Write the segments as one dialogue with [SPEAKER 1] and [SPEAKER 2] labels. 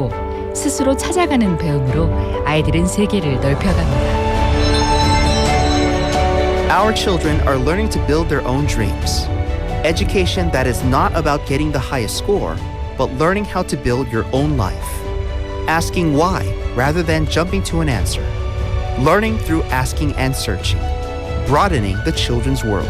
[SPEAKER 1] 배우고 스스로 찾아가는 배움으로 아이들은 세계를 넓혀갑니다.
[SPEAKER 2] Our children are learning to build their own dreams. Education that is not about getting the highest score, but learning how to build your own life. Asking why rather than jumping to an answer. Learning through asking and searching. Broadening the children's world.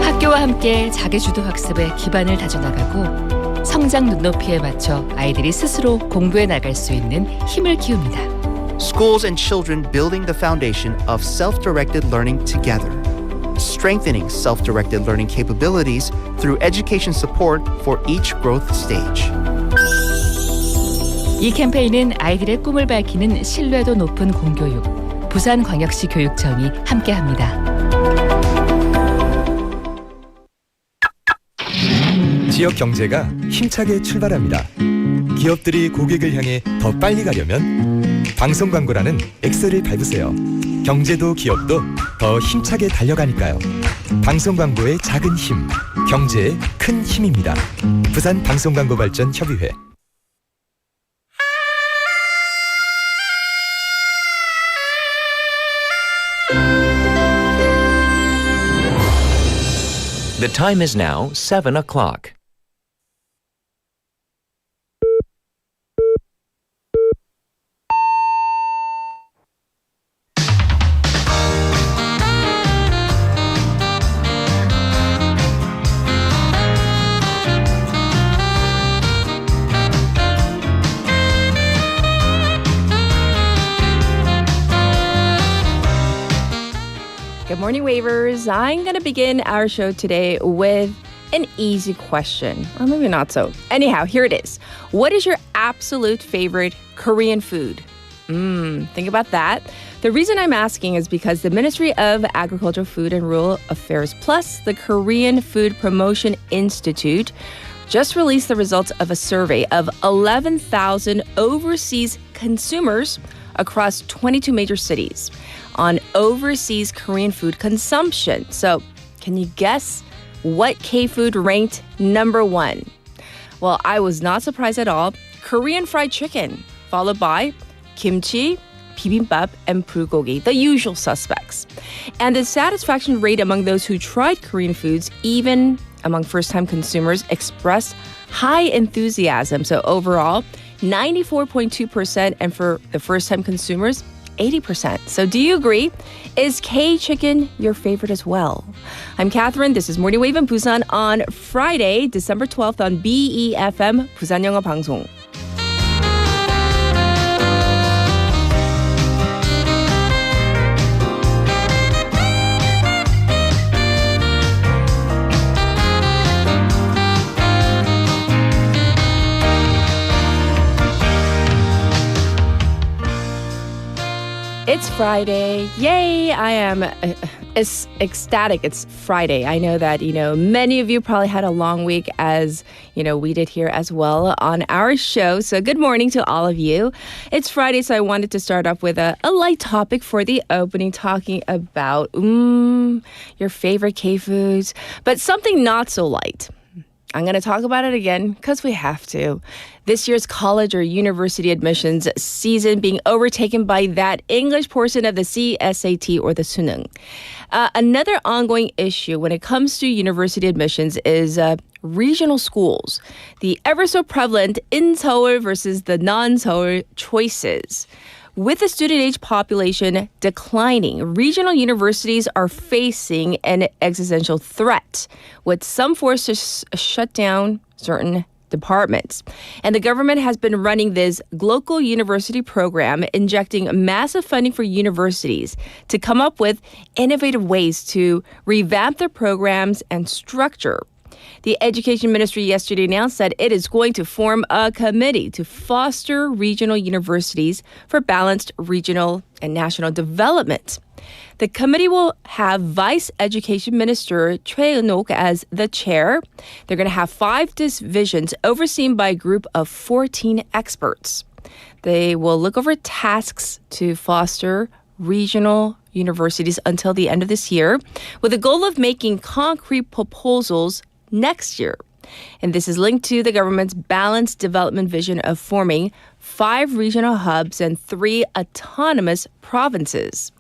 [SPEAKER 1] 학교와 함께 자기주도 학습의 기반을 다져나가고 성장 눈높이에 맞춰 아이들이 스스로 공부해 나갈 수 있는 힘을 키웁니다.
[SPEAKER 2] Schools and children building the foundation of self-directed learning together. Strengthening self-directed learning capabilities through education support for each growth stage.
[SPEAKER 1] 이 캠페인은 아이들의 꿈을 밝히는 신뢰도 높은 공교육, 부산광역시 교육청이 함께합니다.
[SPEAKER 3] 지역 경제가 힘차게 출발합니다. 기업들이 고객을 향해 더 빨리 가려면 방송 광고라는 엑셀을 밟으세요. 경제도 기업도 더 힘차게 달려가니까요. 방송 광고의 작은 힘, 경제의 큰 힘입니다. 부산 방송광고발전협의회.
[SPEAKER 4] The time is now 7 o'clock.
[SPEAKER 5] Good morning, Wavers. I'm going to begin our show today with an easy question, or maybe not so. Anyhow, here it is. What is your absolute favorite Korean food? Think about that. The reason I'm asking is because the Ministry of Agriculture, Food and Rural Affairs plus the Korean Food Promotion Institute just released the results of a survey of 11,000 overseas consumers across 22 major cities on overseas Korean food consumption. So, can you guess what K-food ranked number one? Well, I was not surprised at all. Korean fried chicken, followed by kimchi, bibimbap, and bulgogi, the usual suspects. And the satisfaction rate among those who tried Korean foods, even among first-time consumers, expressed high enthusiasm. So overall, 94.2%, and for the first-time consumers, 80%. So do you agree? Is K-chicken your favorite as well? I'm Catherine. This is Morning Wave in Busan on Friday, December 12th on BEFM, 부산영어방송. It's Friday. Yay! I am ecstatic. It's Friday. I know that, many of you probably had a long week as, we did here as well on our show. So good morning to all of you. It's Friday, so I wanted to start off with a light topic for the opening, talking about your favorite K-foods, but something not so light. I'm going to talk about it again because we have to. This year's college or university admissions season being overtaken by that English portion of the CSAT or the 수능. Another ongoing issue when it comes to university admissions is regional schools. The ever so prevalent in Seoul versus the non-Seoul choices. With the student age population declining, regional universities are facing an existential threat, with some forced to shut down certain departments. And the government has been running this local university program, injecting massive funding for universities to come up with innovative ways to revamp their programs and structure. The Education Ministry yesterday announced that it is going to form a committee to foster regional universities for balanced regional and national development. The committee will have Vice Education Minister Choi Eun-ok as the chair. They're going to have 5 divisions overseen by a group of 14 experts. They will look over tasks to foster regional universities until the end of this year, with the goal of making concrete proposals next year. And this is linked to the government's balanced development vision of forming 5 regional hubs and 3 autonomous provinces.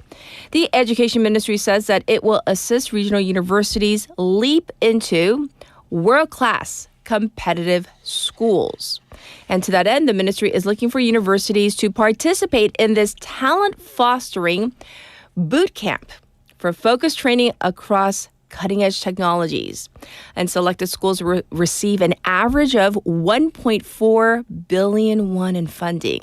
[SPEAKER 5] The Education Ministry says that it will assist regional universities leap into world-class competitive schools. And to that end, the ministry is looking for universities to participate in this talent fostering boot camp for focused training across cutting-edge technologies. And selected schools receive an average of 1.4 billion won in funding.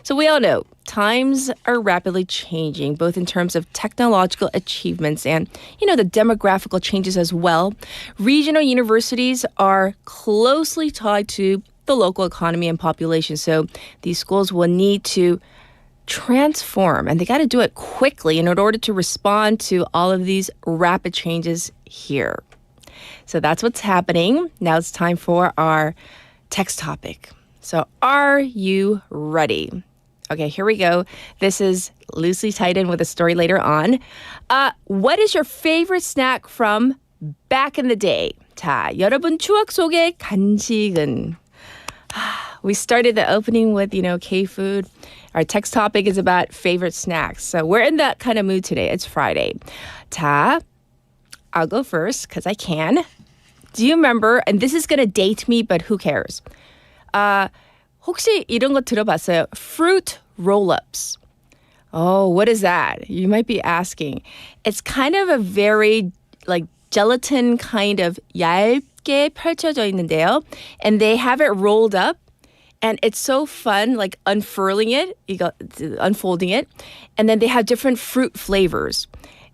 [SPEAKER 5] So we all know times are rapidly changing, both in terms of technological achievements and, the demographical changes as well. Regional universities are closely tied to the local economy and population. So these schools will need to transform, and they got to do it quickly in order to respond to all of these rapid changes here. So that's what's happening. Now it's time for our text topic. So are you ready? Okay, here we go. This is loosely tied in with a story later on. What is your favorite snack from back in the day? 자, 여러분 추억 속의 간식은? We started the opening with, K-food. Our text topic is about favorite snacks. So we're in that kind of mood today. It's Friday. 자, I'll go first because I can. Do you remember, and this is going to date me, but who cares? 혹시 이런 거 들어봤어요? Fruit roll-ups. Oh, what is that? You might be asking. It's kind of a very gelatin kind of 얇게 펼쳐져 있는데요. And they have it rolled up. And it's so fun, unfurling it, unfolding it. And then they have different fruit flavors.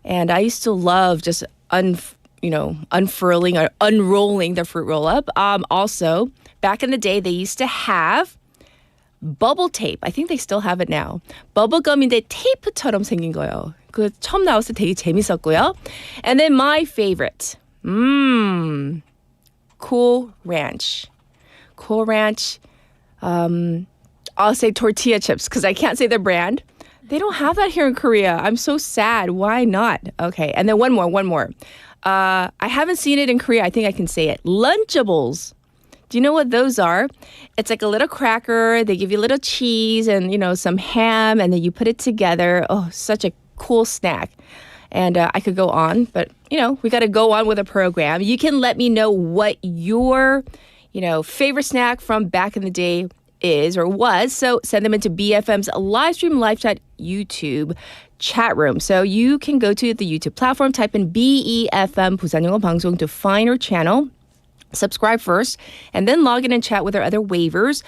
[SPEAKER 5] And I used to love just unfurling or unrolling the fruit roll-up. Also, back in the day, they used to have bubble tape. I think they still have it now. 버블검인데 테이프처럼 생긴 거예요. 그 처음 나왔을 때 되게 재밌었고요. And then my favorite, Cool Ranch. Cool Ranch. I'll say tortilla chips because I can't say the brand. They don't have that here in Korea. I'm so sad. Why not? Okay, and then one more. I haven't seen it in Korea. I think I can say it. Lunchables. Do you know what those are? It's like a little cracker. They give you a little cheese and, some ham, and then you put it together. Oh, such a cool snack. And I could go on, but, we got to go on with a program. You can let me know what your, favorite snack from back in the day is or was. So send them into BFM's live stream, live chat, YouTube chat room. So you can go to the YouTube platform, type in BEFM 부산영어방송 to find our channel. Subscribe first, and then log in and chat with our other waivers.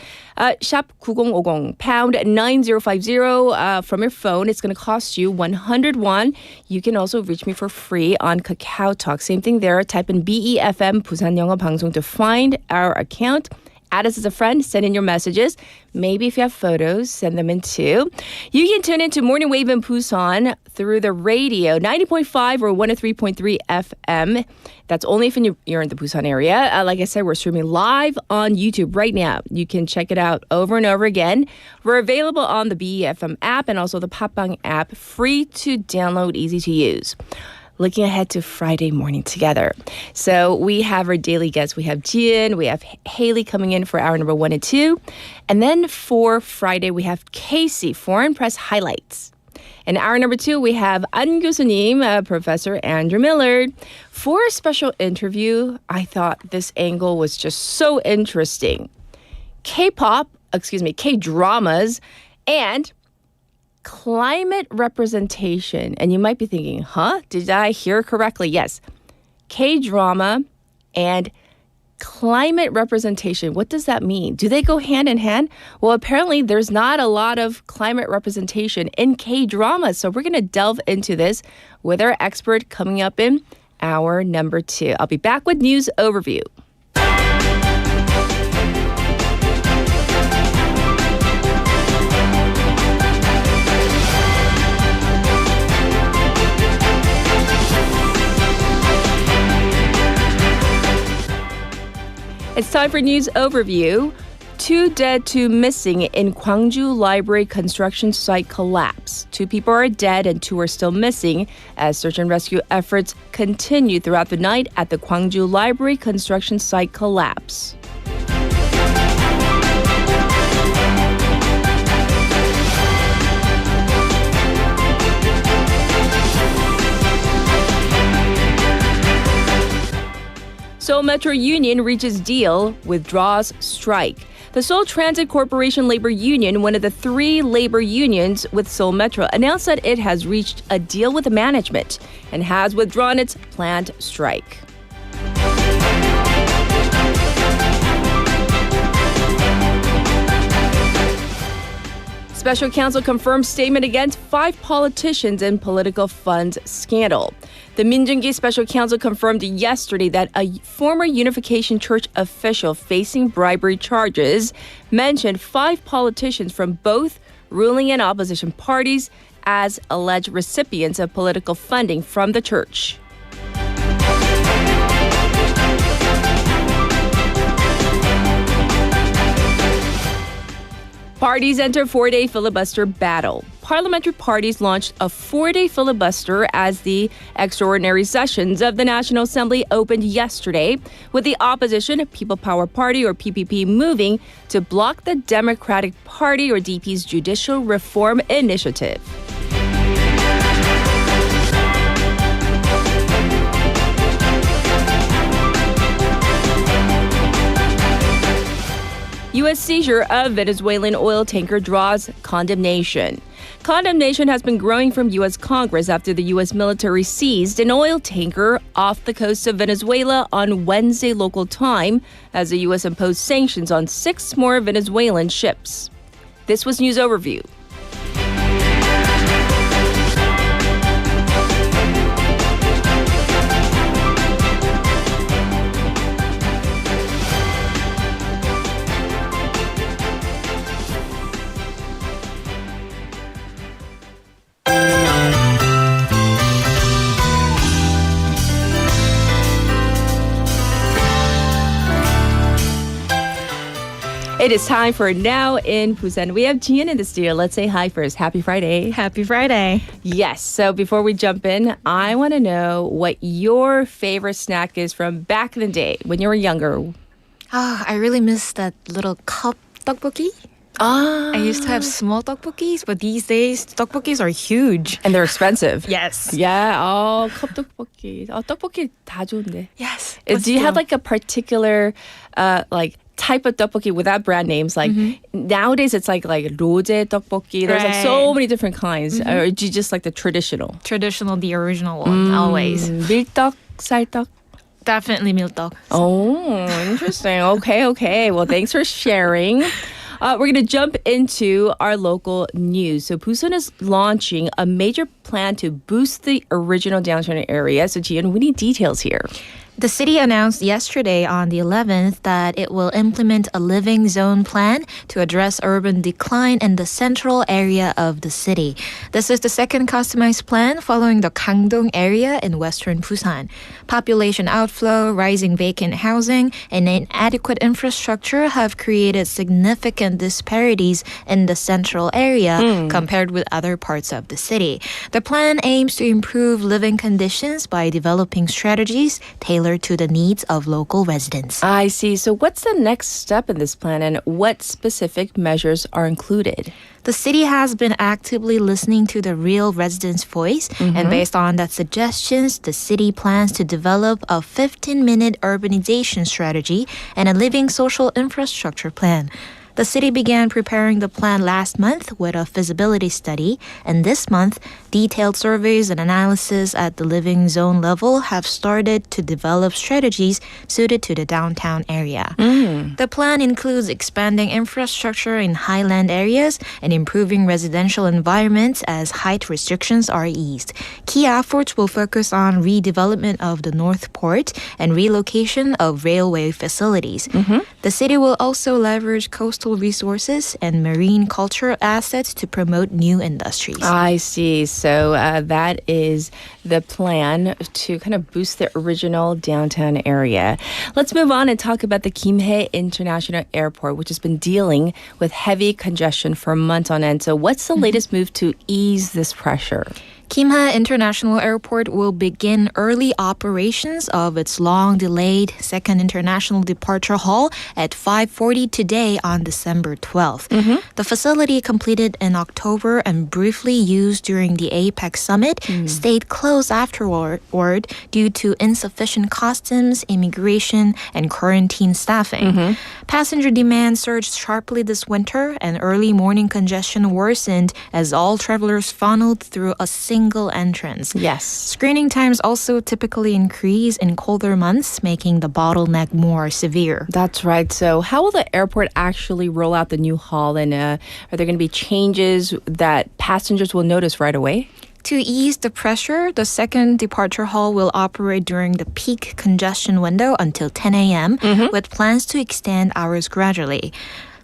[SPEAKER 5] Shop 9050 pound 9050 from your phone. It's going to cost you 100 won. You can also reach me for free on Kakao Talk. Same thing there. Type in BEFM 부산영어방송 to find our account. Add us as a friend, send in your messages. Maybe if you have photos, send them in too. You can tune into Morning Wave in Busan through the radio, 90.5 or 103.3 FM. That's only if you're in the Busan area. Like I said, we're streaming live on YouTube right now. You can check it out over and over again. We're available on the BEFM app and also the Papang app, free to download, easy to use. Looking ahead to Friday morning together. So we have our daily guests. We have Jian, we have Haley coming in for hour number 1 and 2. And then for Friday, we have Casey, Foreign Press Highlights. And hour number 2, we have An 교수님, Professor Andrew Millard. For a special interview, I thought this angle was just so interesting. K-dramas, and climate representation. And you might be thinking, did I hear correctly? Yes. K-drama and climate representation. What does that mean? Do they go hand in hand? Well, apparently there's not a lot of climate representation in K-dramas. So we're going to delve into this with our expert coming up in hour number 2. I'll be back with news overview. It's time for news overview. 2 dead, 2 missing in Gwangju Library construction site collapse. 2 people are dead and 2 are still missing as search and rescue efforts continue throughout the night at the Gwangju Library construction site collapse. Seoul Metro Union reaches deal, withdraws strike. The Seoul Transit Corporation Labor Union, one of the 3 labor unions with Seoul Metro, announced that it has reached a deal with the management and has withdrawn its planned strike. Special counsel confirms statement against 5 politicians in political funds scandal. The Minjung-gi special counsel confirmed yesterday that a former Unification Church official facing bribery charges mentioned 5 politicians from both ruling and opposition parties as alleged recipients of political funding from the church. Parties enter 4-day filibuster battle. Parliamentary parties launched a 4-day filibuster as the extraordinary sessions of the National Assembly opened yesterday, with the opposition, People Power Party or PPP, moving to block the Democratic Party or DP's judicial reform initiative. U.S. seizure of Venezuelan oil tanker draws condemnation. Condemnation has been growing from U.S. Congress after the U.S. military seized an oil tanker off the coast of Venezuela on Wednesday local time as the U.S. imposed sanctions on 6 more Venezuelan ships. This was News Overview. It is time for Now in Busan. We have Jian in the studio. Let's say hi first. Happy Friday.
[SPEAKER 6] Happy Friday.
[SPEAKER 5] Yes. So before we jump in, I want to know what your favorite snack is from back in the day when you were younger.
[SPEAKER 6] Oh, I really miss that little cup tteokbokki. I used to have small tteokbokkis, but these days tteokbokkis are huge.
[SPEAKER 5] And they're expensive.
[SPEAKER 6] Yes.
[SPEAKER 5] Yeah. Oh, cup tteokbokki. Oh, tteokbokki 다 좋은데.
[SPEAKER 6] Yes.
[SPEAKER 5] Do you have like a particular like type of tteokbokki without brand names? Like nowadays it's like roje tteokbokki. There's like so many different kinds. Or do you just like the traditional?
[SPEAKER 6] Traditional, the original one, always.
[SPEAKER 5] 밀떡, 쌀떡.
[SPEAKER 6] Definitely miltteok.
[SPEAKER 5] Oh, interesting. Okay. Well, thanks for sharing. We're going to jump into our local news. So Busan is launching a major plan to boost the original downtown area. So Jian, we need details here.
[SPEAKER 6] The city announced yesterday on the 11th that it will implement a living zone plan to address urban decline in the central area of the city. This is the second customized plan following the Gangdong area in western Busan. Population outflow, rising vacant housing, and inadequate infrastructure have created significant disparities in the central area compared with other parts of the city. The plan aims to improve living conditions by developing strategies tailored to the needs of local residents.
[SPEAKER 5] I see. So what's the next step in this plan and what specific measures are included?
[SPEAKER 6] The city has been actively listening to the real residents' voice, and based on that suggestions, the city plans to develop a 15-minute urbanization strategy and a living social infrastructure plan. The city began preparing the plan last month with a feasibility study, and this month, detailed surveys and analysis at the living zone level have started to develop strategies suited to the downtown area. The plan includes expanding infrastructure in highland areas and improving residential environments as height restrictions are eased. Key efforts will focus on redevelopment of the North Port and relocation of railway facilities. The city will also leverage coastal coastal resources and marine cultural assets to promote new industries.
[SPEAKER 5] I see. So that is the plan to kind of boost the original downtown area. Let's move on and talk about the Kimhae International Airport, which has been dealing with heavy congestion for months on end. So what's the latest move to ease this pressure?
[SPEAKER 6] Kimhae International Airport will begin early operations of its long-delayed second international departure hall at 5:40 today on December 12th. The facility, completed in October and briefly used during the APEC summit, stayed closed afterward due to insufficient customs, immigration, and quarantine staffing. Passenger demand surged sharply this winter, and early morning congestion worsened as all travelers funneled through a single entrance.
[SPEAKER 5] Yes.
[SPEAKER 6] Screening times also typically increase in colder months, making the bottleneck more severe.
[SPEAKER 5] That's right. So how will the airport actually roll out the new hall? And are there going to be changes that passengers will notice right away?
[SPEAKER 6] To ease the pressure, the second departure hall will operate during the peak congestion window until 10 a.m., with plans to extend hours gradually.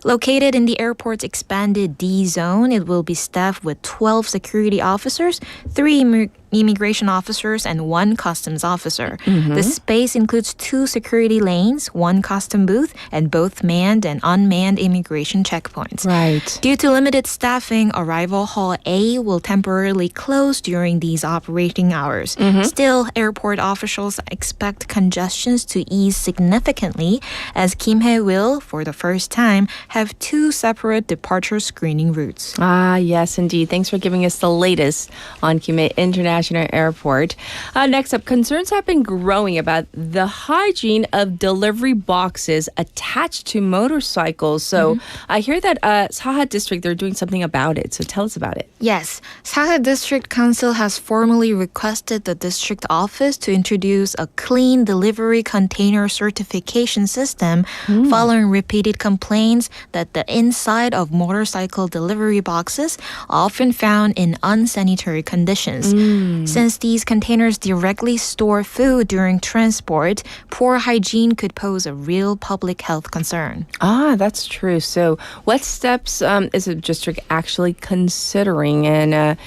[SPEAKER 6] Located in the airport's expanded D zone, it will be staffed with 12 security officers, 3 immigration officers, and 1 customs officer. The space includes 2 security lanes, 1 custom booth, and both manned and unmanned immigration checkpoints.
[SPEAKER 5] Right.
[SPEAKER 6] Due to limited staffing, Arrival Hall A will temporarily close during these operating hours. Still, airport officials expect congestions to ease significantly, as Kimhae will, for the first time, have 2 separate departure screening routes.
[SPEAKER 5] Ah, yes, indeed. Thanks for giving us the latest on Kimhae International Airport. Next up, concerns have been growing about the hygiene of delivery boxes attached to motorcycles. So I hear that Saha District, they're doing something about it. So tell us about it.
[SPEAKER 6] Yes, Saha District Council has formally requested the district office to introduce a clean delivery container certification system following repeated complaints that the inside of motorcycle delivery boxes are often found in unsanitary conditions. Since these containers directly store food during transport, poor hygiene could pose a real public health concern.
[SPEAKER 5] Ah, that's true. So what steps is the district actually considering? And,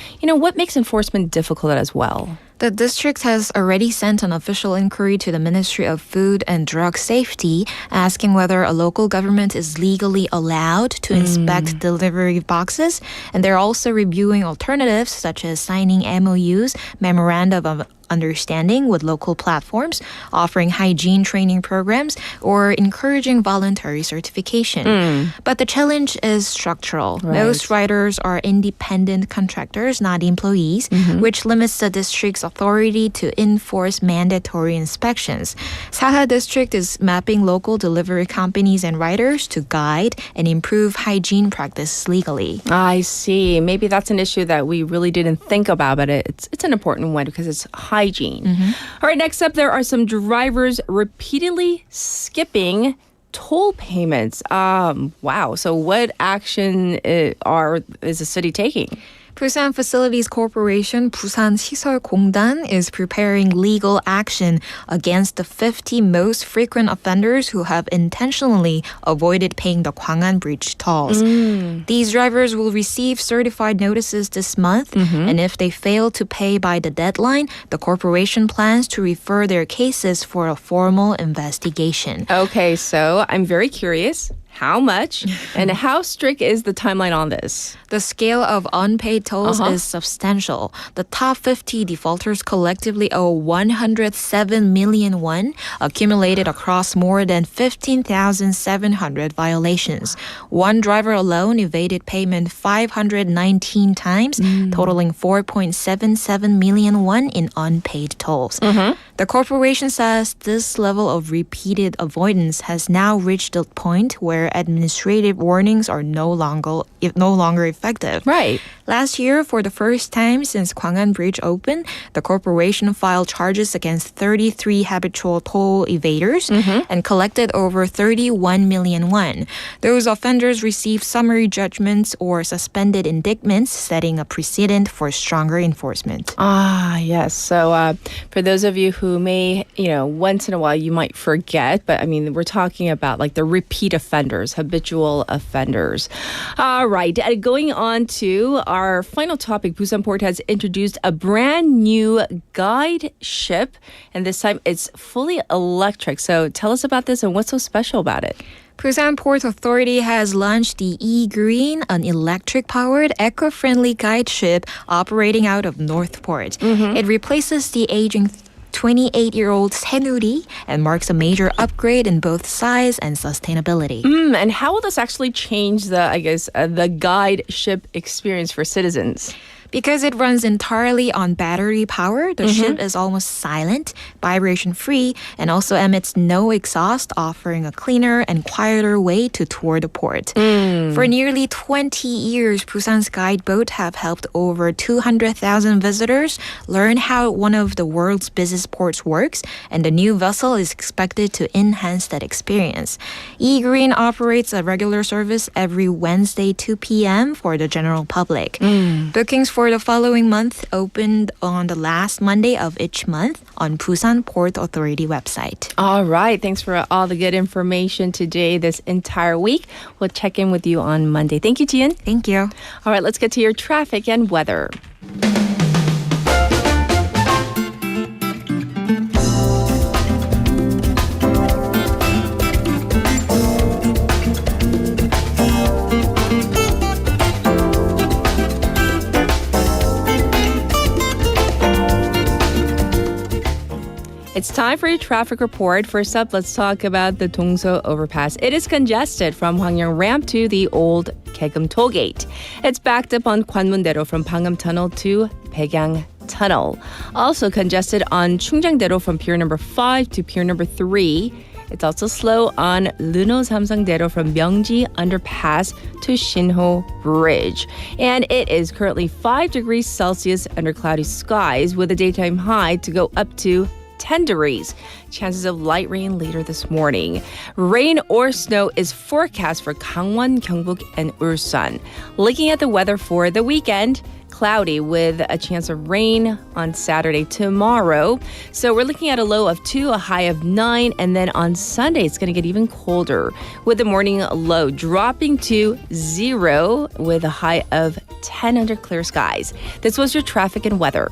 [SPEAKER 5] what makes enforcement difficult as well?
[SPEAKER 6] The district has already sent an official inquiry to the Ministry of Food and Drug Safety, asking whether a local government is legally allowed to inspect delivery boxes. And they're also reviewing alternatives such as signing MOUs, Memorandum of Understanding, with local platforms, offering hygiene training programs, or encouraging voluntary certification. But the challenge is structural.
[SPEAKER 5] Right.
[SPEAKER 6] Most riders are independent contractors, not employees, which limits the district's authority to enforce mandatory inspections. Saha District is mapping local delivery companies and riders to guide and improve hygiene practice legally.
[SPEAKER 5] I see. Maybe that's an issue that we really didn't think about, but it's an important one because it's hygiene. All right, next up, there are some drivers repeatedly skipping toll payments. Wow. So what action is the city taking?
[SPEAKER 6] Busan Facilities Corporation, Busan시설공단, is preparing legal action against the 50 most frequent offenders who have intentionally avoided paying the Gwangan Bridge tolls. These drivers will receive certified notices this month, and if they fail to pay by the deadline, the corporation plans to refer their cases for a formal investigation.
[SPEAKER 5] Okay, so I'm very curious. How much and how strict is the timeline on this?
[SPEAKER 6] The scale of unpaid tolls is substantial. The top 50 defaulters collectively owe 107 million won, accumulated across more than 15,700 violations. One driver alone evaded payment 519 times, totaling 4.77 million won in unpaid tolls. The corporation says this level of repeated avoidance has now reached a point where administrative warnings are no longer effective.
[SPEAKER 5] Right.
[SPEAKER 6] Last year, for the first time since Gwangan Bridge opened, the corporation filed charges against 33 habitual toll evaders and collected over 31 million won. Those offenders received summary judgments or suspended indictments, setting a precedent for stronger enforcement.
[SPEAKER 5] Ah, yes. So for those of you who may, once in a while you might forget, but I mean, we're talking about like the repeat offenders. habitual offenders. All right, going on to our final topic, Busan Port has introduced a brand new guide ship, and this time it's fully electric. So tell us about this and what's so special about it.
[SPEAKER 6] Busan Port Authority has launched the E-Green, an electric-powered, eco-friendly guide ship operating out of Northport. It replaces the aging 28-year-old Saenuri and marks a major upgrade in both size and sustainability.
[SPEAKER 5] And how will this actually change the guide ship experience for citizens?
[SPEAKER 6] Because it runs entirely on battery power, the ship is almost silent, vibration-free, and also emits no exhaust, offering a cleaner and quieter way to tour the port. For nearly 20 years, Busan's guide boat have helped over 200,000 visitors learn how one of the world's busiest ports works, and the new vessel is expected to enhance that experience. E-Green operates a regular service every Wednesday 2 p.m. for the general public. Bookings for the following month opened on the last Monday of each month on Busan Port Authority website.
[SPEAKER 5] All right. Thanks for all the good information today, this entire week. We'll check in with you on Monday. Thank you, Tian.
[SPEAKER 6] Thank you.
[SPEAKER 5] All right, let's get to your traffic and weather. It's time for your traffic report. First up, let's talk about the Dongso overpass. It is congested from Hwangyang Ramp to the old Kaegum Tollgate. It's backed up on Gwanmun-daero from Pangnam Tunnel to Baekyang Tunnel. Also congested on Chungjang-daero from pier number 5 to pier number 3. It's also slow on Luno-Samsung-daero from Myeongji Underpass to Shinho Bridge. And it is currently 5 degrees Celsius under cloudy skies with a daytime high to go up to 10 degrees. Chances of light rain later this morning. Rain or snow is forecast for Gangwon, Gyeongbuk, and Ulsan. Looking at the weather for the weekend, cloudy with a chance of rain on Saturday tomorrow. So we're looking at a low of 2, a high of 9, and then on Sunday it's going to get even colder with the morning low dropping to 0 with a high of 10 under clear skies. This was your traffic and weather.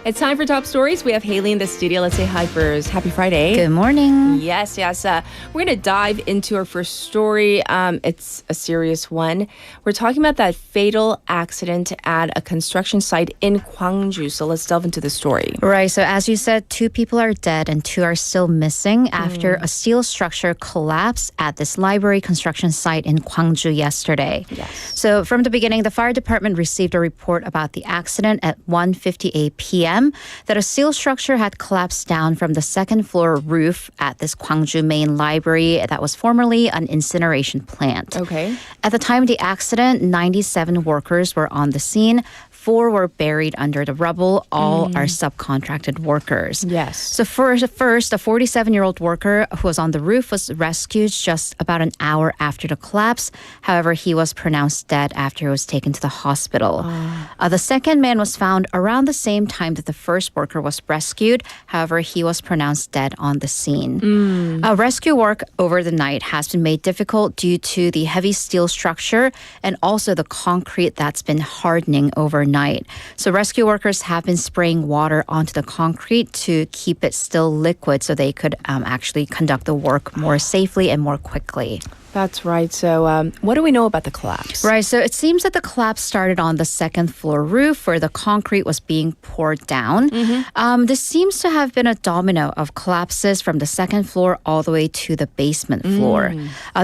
[SPEAKER 5] It's time for top stories. We have Haley in the studio. Let's say hi first. Happy Friday.
[SPEAKER 7] Good morning.
[SPEAKER 5] Yes. We're going to dive into our first story. It's a serious one. We're talking about that fatal accident at a construction site in Gwangju. So let's delve into the story.
[SPEAKER 7] Right. So as you said, 2 people are dead and 2 are still missing after a steel structure collapsed at this library construction site in Gwangju yesterday.
[SPEAKER 5] Yes.
[SPEAKER 7] So from the beginning, the fire department received a report about the accident at 1:58 p.m. that a steel structure had collapsed down from the second floor roof at this Gwangju main library that was formerly an incineration plant.
[SPEAKER 5] Okay.
[SPEAKER 7] At the time of the accident, 97 workers were on the scene. 4 were buried under the rubble. All are subcontracted workers.
[SPEAKER 5] Yes.
[SPEAKER 7] So first, a 47-year-old worker who was on the roof was rescued just about an hour after the collapse. However, he was pronounced dead after he was taken to the hospital. The second man was found around the same time that the first worker was rescued. However, he was pronounced dead on the scene. Rescue work over the night has been made difficult due to the heavy steel structure and also the concrete that's been hardening overnight. So rescue workers have been spraying water onto the concrete to keep it still liquid so they could actually conduct the work more safely and more quickly.
[SPEAKER 5] That's right. So what do we know about the collapse?
[SPEAKER 7] Right. So it seems that the collapse started on the second floor roof where the concrete was being poured down. This seems to have been a domino of collapses from the second floor all the way to the basement floor.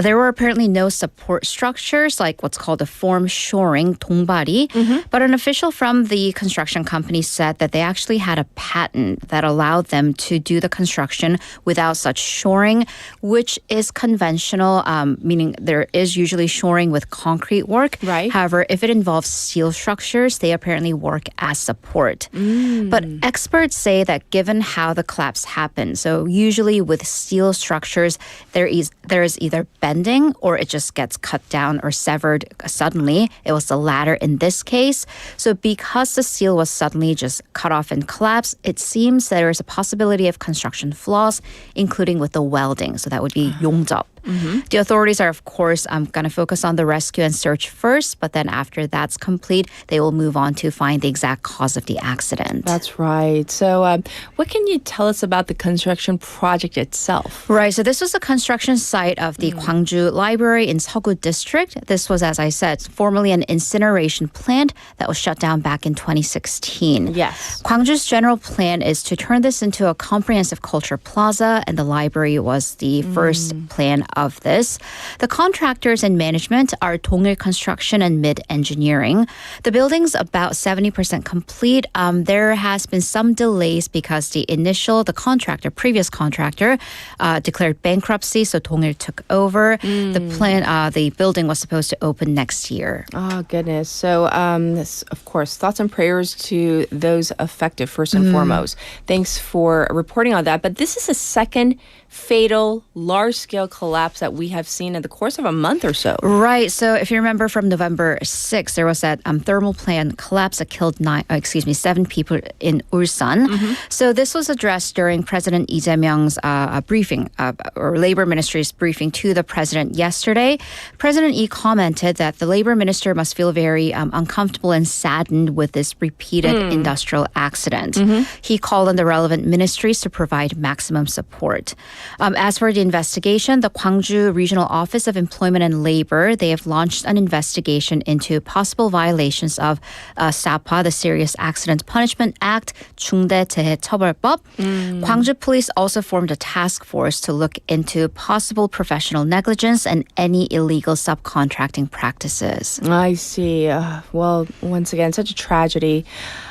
[SPEAKER 7] There were apparently no support structures like what's called a form shoring, 동발이. But an official from the construction company said that they actually had a patent that allowed them to do the construction without such shoring, which is conventional meaning there is usually shoring with concrete work.
[SPEAKER 5] Right.
[SPEAKER 7] However, if it involves steel structures, they apparently work as support. But experts say that given how the collapse happened, so usually with steel structures, there is either bending or it just gets cut down or severed suddenly. It was the latter in this case. So because the steel was suddenly just cut off and collapsed, it seems there is a possibility of construction flaws, including with the welding. So that would be 용접. The authorities are, of course, going to focus on the rescue and search first, but then after that's complete, they will move on to find the exact cause of the accident.
[SPEAKER 5] That's right. So what can you tell us about the construction project itself?
[SPEAKER 7] Right. So this was a construction site of the Gwangju Library in Seoggu District. This was, as I said, formerly an incineration plant that was shut down back in 2016.
[SPEAKER 5] Yes.
[SPEAKER 7] Gwangju's general plan is to turn this into a comprehensive culture plaza, and the library was the first plan of this. The contractors and management are Dongil Construction and Mid Engineering. The building's about 70% complete. There has been some delays because the previous contractor, declared bankruptcy, so Dongil took over. The building was supposed to open next year.
[SPEAKER 5] Oh, goodness. So, of course, thoughts and prayers to those affected, first and foremost. Thanks for reporting on that. But this is the second fatal, large-scale collapse that we have seen in the course of a month or so.
[SPEAKER 7] Right. So if you remember from November 6th, there was that thermal plant collapse that killed 7 people in Ulsan. So this was addressed during President Lee Jae-myung's briefing, or Labor Ministry's briefing to the president yesterday. President Lee commented that the labor minister must feel very uncomfortable and saddened with this repeated industrial accident. He called on the relevant ministries to provide maximum support. As for the investigation, the Gwangju Regional Office of Employment and Labor, they have launched an investigation into possible violations of SAPA, the Serious Accident Punishment Act, 중대재해처벌법. Gwangju Police also formed a task force to look into possible professional negligence and any illegal subcontracting practices.
[SPEAKER 5] I see. Well, once again, such a tragedy.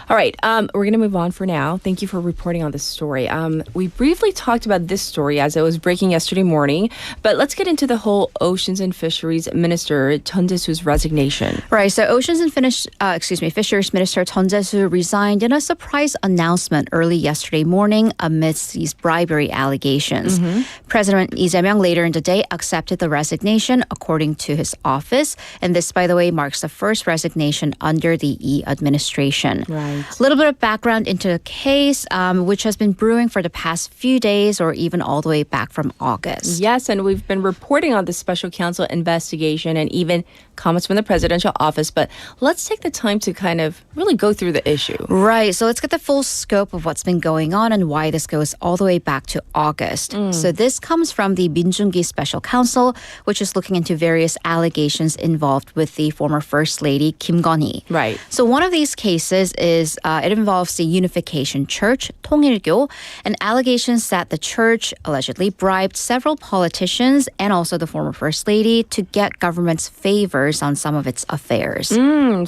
[SPEAKER 5] All right, we're going to move on for now. Thank you for reporting on this story. We briefly talked about this story as it was breaking yesterday morning, but let's get into the whole Oceans and Fisheries Minister Chun Jae-soo's resignation.
[SPEAKER 7] Right, so Oceans and Fisheries Minister Chun Jae-soo resigned in a surprise announcement early yesterday morning amidst these bribery allegations. President Lee Jae-myung later in the day accepted the resignation according to his office, and this, by the way, marks the first resignation under the Lee administration.
[SPEAKER 5] Right.
[SPEAKER 7] A little bit of background into the case, which has been brewing for the past few days or even all the way back from August.
[SPEAKER 5] Yes, and we've been reporting on the special counsel investigation and even comments from the presidential office, but let's take the time to kind of really go through the issue.
[SPEAKER 7] Right, so let's get the full scope of what's been going on and why this goes all the way back to August. So this comes from the Min Jung-gi Special Counsel, which is looking into various allegations involved with the former First Lady Kim Gun-hee.
[SPEAKER 5] Right.
[SPEAKER 7] So one of these cases is it involves the Unification Church, 통일교, and allegations that the church allegedly bribed several politicians and also the former First Lady to get government's favors on some of its affairs.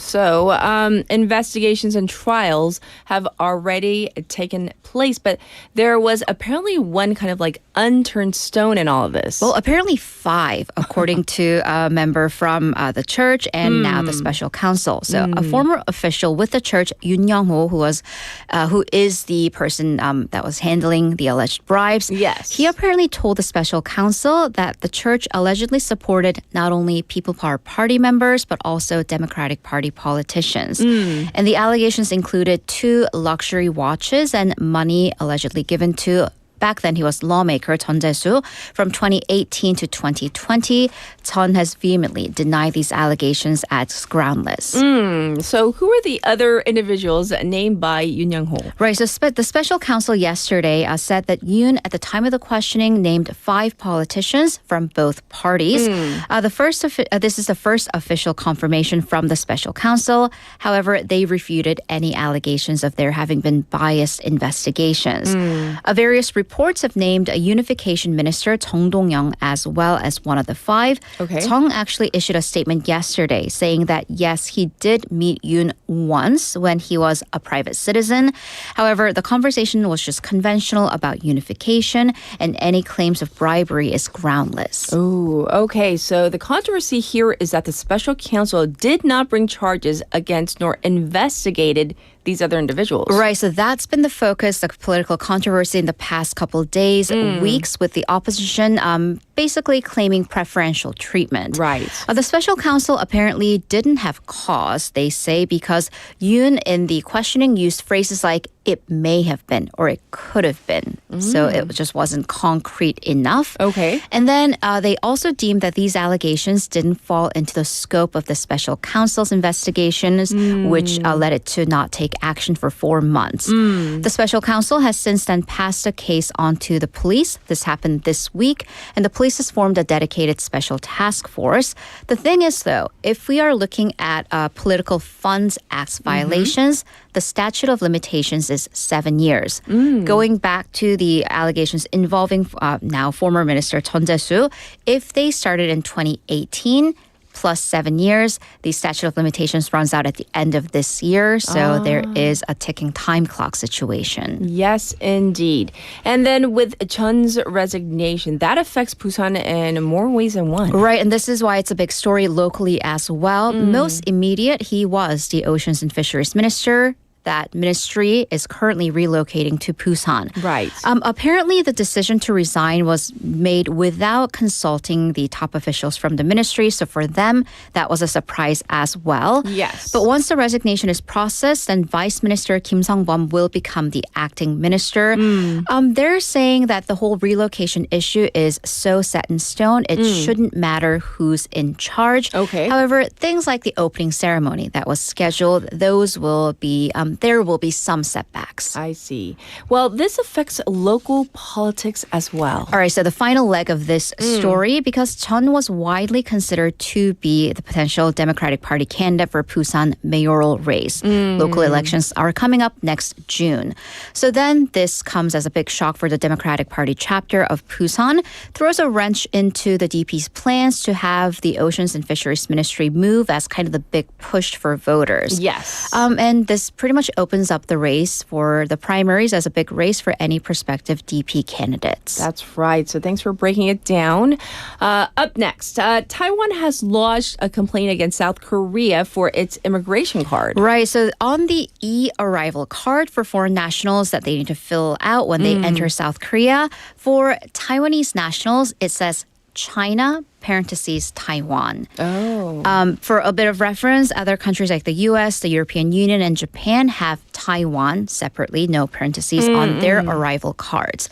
[SPEAKER 5] So investigations and trials have already taken place, but there was apparently one kind of like unturned stone in all of this.
[SPEAKER 7] Well, apparently 5, according to a member from the church and now the special counsel. So a former official with the church, Yoon Young-ho, who is the person that was handling the alleged bribes.
[SPEAKER 5] Yes.
[SPEAKER 7] He apparently told the special counsel that the church allegedly supported not only People Power Party members, but also Democratic Party politicians. And the allegations included 2 luxury watches and money allegedly given to back then he was lawmaker Chun Jae-soo. From 2018 to 2020, Chun has vehemently denied these allegations as groundless.
[SPEAKER 5] So who are the other individuals named by Yoon Young-ho?
[SPEAKER 7] Right, so the special counsel yesterday said that Yoon, at the time of the questioning, named 5 politicians from both parties. This is the first official confirmation from the special counsel. However, they refuted any allegations of there having been biased investigations. Various reports reports have named a unification minister, Chung Dong-young, as well as one of the five.
[SPEAKER 5] Okay.
[SPEAKER 7] Chung actually issued a statement yesterday saying that, yes, he did meet Yoon once when he was a private citizen. However, the conversation was just conventional about unification, and any claims of bribery is groundless.
[SPEAKER 5] Oh, okay. So the controversy here is that the special counsel did not bring charges against nor investigated these other individuals.
[SPEAKER 7] Right, so that's been the focus of political controversy in the past couple days, weeks, with the opposition basically claiming preferential treatment.
[SPEAKER 5] Right.
[SPEAKER 7] The special counsel apparently didn't have cause, they say, because Yoon in the questioning used phrases like, it may have been or it could have been. So it just wasn't concrete enough.
[SPEAKER 5] Okay.
[SPEAKER 7] And then they also deemed that these allegations didn't fall into the scope of the special counsel's investigations, which led it to not take action for 4 months. The special counsel has since then passed a case on to the police. This happened this week, and the police has formed a dedicated special task force. The thing is, though, if we are looking at Political Funds Act violations, the statute of limitations is 7 years. Going back to the allegations involving now former Minister Chun Jae-soo, if they started in 2018, plus 7 years, the statute of limitations runs out at the end of this year. So there is a ticking time clock situation.
[SPEAKER 5] Yes, indeed. And then with Chun's resignation, that affects Busan in more ways than one.
[SPEAKER 7] Right, and this is why it's a big story locally as well. Most immediate, he was the Oceans and Fisheries Minister. That ministry is currently relocating to Busan.
[SPEAKER 5] Right.
[SPEAKER 7] Apparently, the decision to resign was made without consulting the top officials from the ministry. So for them, that was a surprise as well.
[SPEAKER 5] Yes.
[SPEAKER 7] But once the resignation is processed, then Vice Minister Kim Sung-bum will become the acting minister. They're saying that the whole relocation issue is so set in stone, it shouldn't matter who's in charge.
[SPEAKER 5] Okay.
[SPEAKER 7] However, things like the opening ceremony that was scheduled, those will be there will be some setbacks.
[SPEAKER 5] I see. Well, this affects local politics as well.
[SPEAKER 7] All right, so the final leg of this story, because Chun was widely considered to be the potential Democratic Party candidate for Busan mayoral race. Local elections are coming up next June. So then this comes as a big shock for the Democratic Party chapter of Busan, throws a wrench into the DP's plans to have the Oceans and Fisheries Ministry move as kind of the big push for voters.
[SPEAKER 5] Yes.
[SPEAKER 7] And this pretty much opens up the race for the primaries as a big race for any prospective DP candidates.
[SPEAKER 5] That's right. So thanks for breaking it down. Up next, Taiwan has lodged a complaint against South Korea for its immigration card.
[SPEAKER 7] Right. So on the e-arrival card for foreign nationals that they need to fill out when they enter South Korea, for Taiwanese nationals, it says China, parentheses, Taiwan.
[SPEAKER 5] Oh.
[SPEAKER 7] For a bit of reference, other countries like the U.S., the European Union, and Japan have Taiwan separately, no parentheses, on their arrival cards.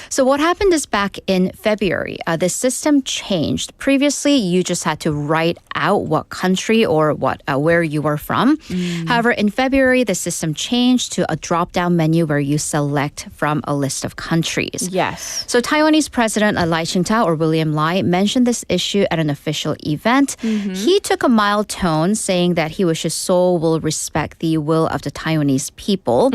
[SPEAKER 7] So what happened is back in February, the system changed. Previously, you just had to write out what country or where you were from. However, in February, the system changed to a drop-down menu where you select from a list of countries.
[SPEAKER 5] Yes.
[SPEAKER 7] So Taiwanese President Lai Ching-te or William Lai mentioned this issue at an official event. He took a mild tone, saying that he wishes Seoul will respect the will of the Taiwanese people.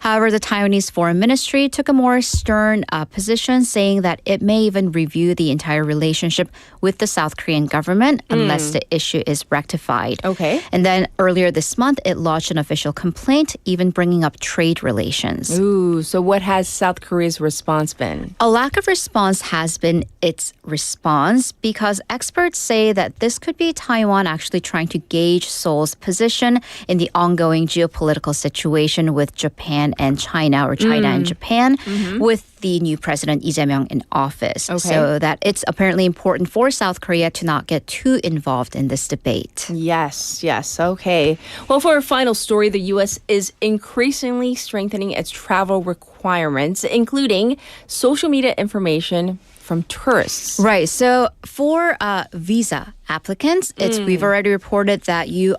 [SPEAKER 7] However, the Taiwanese Foreign Ministry took a more stern position, saying that it may even review the entire relationship with the South Korean government unless the issue is rectified.
[SPEAKER 5] Okay.
[SPEAKER 7] And then earlier this month, it lodged an official complaint, even bringing up trade relations.
[SPEAKER 5] Ooh, so what has South Korea's response been?
[SPEAKER 7] A lack of response has been its response because experts say that this could be Taiwan actually trying to gauge Seoul's position in the ongoing geopolitical situation with Japan and China, or China and Japan, with the new president Lee Jae-myung in office.
[SPEAKER 5] Okay.
[SPEAKER 7] So that it's apparently important for South Korea to not get too involved in this debate.
[SPEAKER 5] Yes, okay. Well, for our final story, the U.S. is increasingly strengthening its travel requirements, including social media information from tourists.
[SPEAKER 7] Right. So for visa applicants, we've already reported that you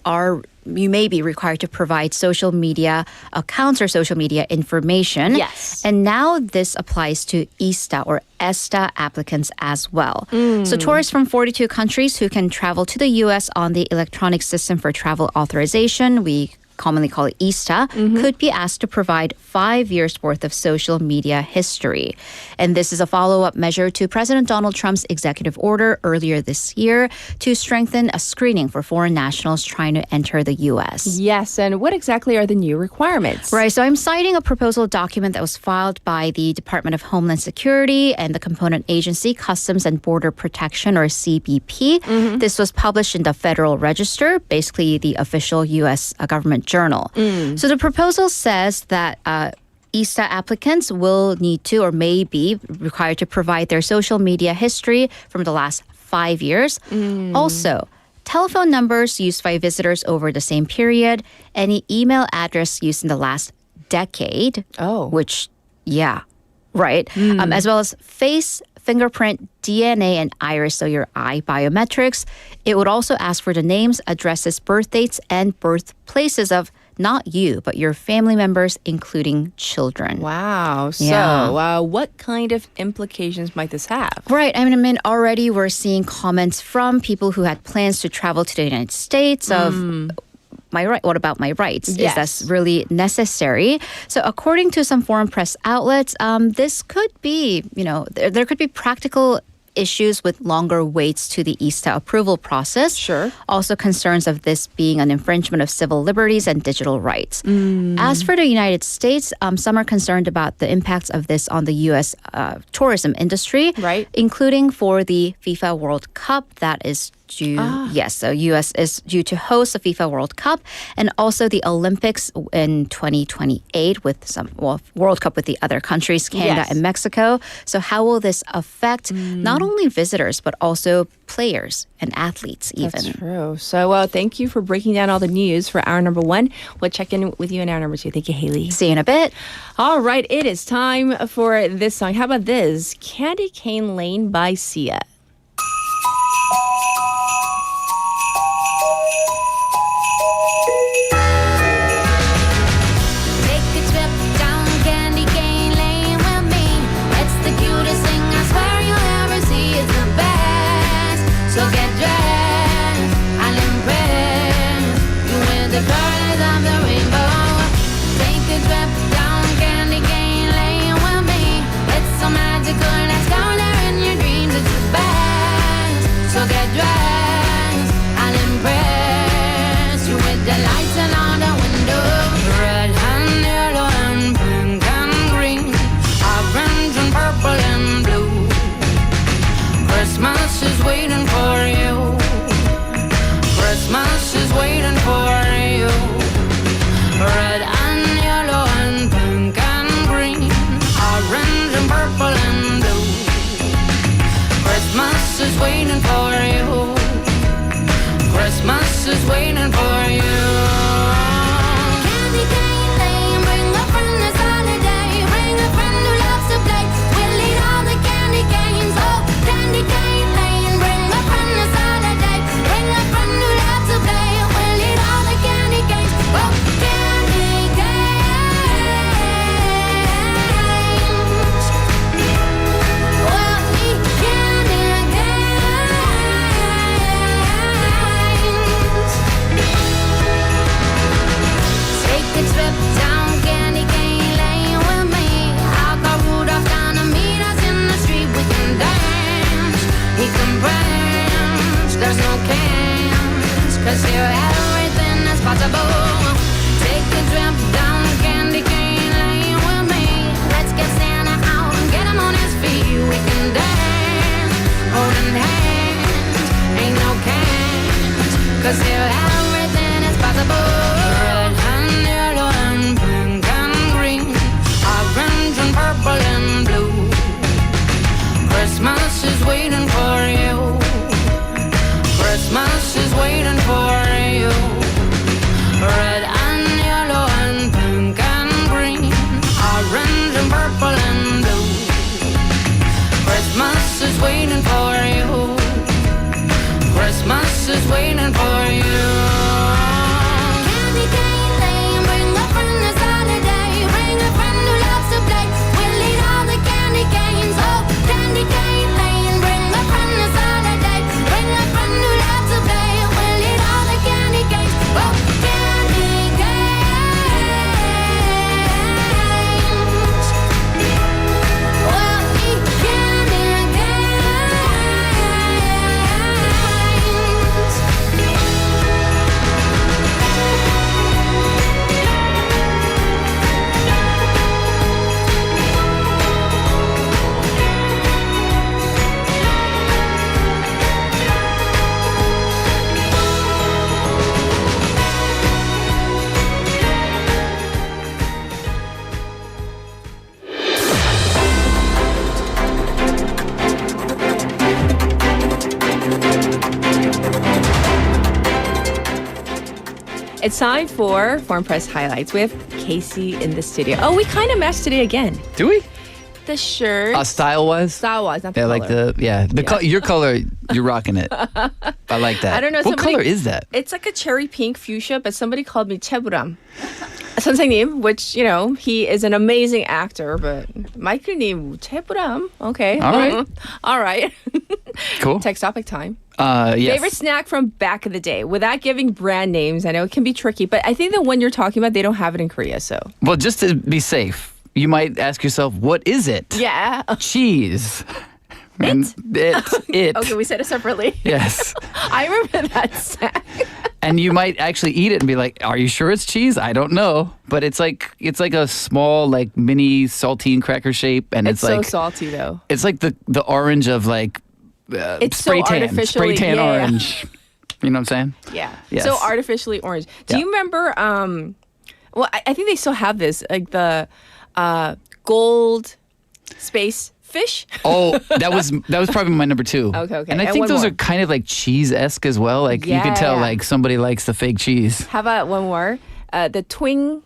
[SPEAKER 7] may be required to provide social media accounts or social media information.
[SPEAKER 5] Yes.
[SPEAKER 7] And now this applies to ESTA or ESTA applicants as well. So tourists from 42 countries who can travel to the U.S. on the electronic system for travel authorization, we commonly called ESTA, could be asked to provide 5 years' worth of social media history. And this is a follow-up measure to President Donald Trump's executive order earlier this year to strengthen a screening for foreign nationals trying to enter the U.S.
[SPEAKER 5] Yes, and what exactly are the new requirements?
[SPEAKER 7] Right, so I'm citing a proposal document that was filed by the Department of Homeland Security and the component agency, Customs and Border Protection, or CBP. This was published in the Federal Register, basically the official U.S. government journal. So the proposal says that ESTA applicants will need to or may be required to provide their social media history from the last 5 years. Also, telephone numbers used by visitors over the same period, any email address used in the last decade, which, yeah, right, as well as face, fingerprint, DNA, and iris, so your eye biometrics. It would also ask for the names, addresses, birth dates, and birthplaces of not you, but your family members, including children.
[SPEAKER 5] Wow. So,
[SPEAKER 7] Yeah.
[SPEAKER 5] what kind of implications might this have?
[SPEAKER 7] Right. I mean, already we're seeing comments from people who had plans to travel to the United States of my right. What about my rights?
[SPEAKER 5] Yes.
[SPEAKER 7] Is that really necessary? So, according to some foreign press outlets, this could be, there could be practical issues with longer waits to the ESTA approval process.
[SPEAKER 5] Sure.
[SPEAKER 7] Also concerns of this being an infringement of civil liberties and digital rights. As for the United States, some are concerned about the impacts of this on the U.S. Tourism industry,
[SPEAKER 5] Right.
[SPEAKER 7] including for the FIFA World Cup that is due. Yes, so U.S. is due to host the FIFA World Cup and also the Olympics in 2028 with some World Cup with the other countries, Canada
[SPEAKER 5] Yes.
[SPEAKER 7] and Mexico. So how will this affect not only visitors but also players and athletes even?
[SPEAKER 5] That's true. So, thank you for breaking down all the news for hour number 1. We'll check in with you in hour number 2. Thank you, Haley.
[SPEAKER 7] See you in a bit.
[SPEAKER 5] All right, it is time for this song. How about this? Candy Cane Lane by Sia.
[SPEAKER 8] Take a trip down Candy Cane Lane with me. It's the cutest thing I swear you'll ever see. It's the best. So get dressed. I'll impress you with the colors of the rainbow. Take a trip down Candy Cane Lane with me. It's so magical. Let's go there in your dreams. It's the best.
[SPEAKER 5] It's time for Foreign Press Highlights with Casey in the studio. Oh, we kind of matched today again.
[SPEAKER 9] Do we?
[SPEAKER 5] The shirt.
[SPEAKER 9] Style-wise?
[SPEAKER 5] Style-wise, not the
[SPEAKER 9] Yeah,
[SPEAKER 5] color.
[SPEAKER 9] like your color, you're rocking it. I like that.
[SPEAKER 5] I don't know.
[SPEAKER 9] What color is that?
[SPEAKER 5] It's like a cherry pink fuchsia, but somebody called me 채부람. 선생님, which, you know, he is an amazing actor, but 마이클님, 채부람. Okay.
[SPEAKER 9] All right.
[SPEAKER 5] All right.
[SPEAKER 9] Cool.
[SPEAKER 5] Text topic time.
[SPEAKER 9] Yes.
[SPEAKER 5] Favorite snack from back in the day? Without giving brand names, I know it can be tricky, but I think the one you're talking about, they don't have it in Korea, so.
[SPEAKER 9] Well, just to be safe, you might ask yourself, what is it?
[SPEAKER 5] Yeah.
[SPEAKER 9] Cheese. It.
[SPEAKER 5] Okay, we said it separately.
[SPEAKER 9] Yes.
[SPEAKER 5] I remember that snack.
[SPEAKER 9] And you might actually eat it and be like, "Are you sure it's cheese? I don't know." But it's like a small like mini saltine cracker shape, and
[SPEAKER 5] It's
[SPEAKER 9] like
[SPEAKER 5] so salty though.
[SPEAKER 9] it's like the orange of like
[SPEAKER 5] It's
[SPEAKER 9] spray
[SPEAKER 5] so
[SPEAKER 9] tan,
[SPEAKER 5] artificially
[SPEAKER 9] spray tan
[SPEAKER 5] yeah.
[SPEAKER 9] orange. You know what I'm saying?
[SPEAKER 5] Yeah.
[SPEAKER 9] Yes.
[SPEAKER 5] So artificially orange. Do
[SPEAKER 9] Yeah.
[SPEAKER 5] you remember? Well, I think they still have this, like the gold space fish.
[SPEAKER 9] Oh, that was probably my number 2.
[SPEAKER 5] Okay.
[SPEAKER 9] And I
[SPEAKER 5] And
[SPEAKER 9] think
[SPEAKER 5] one
[SPEAKER 9] those
[SPEAKER 5] more.
[SPEAKER 9] are kind of like cheese-esque as well. Like you can tell
[SPEAKER 5] Yeah.
[SPEAKER 9] like somebody likes the fake cheese.
[SPEAKER 5] How about one more? The twing,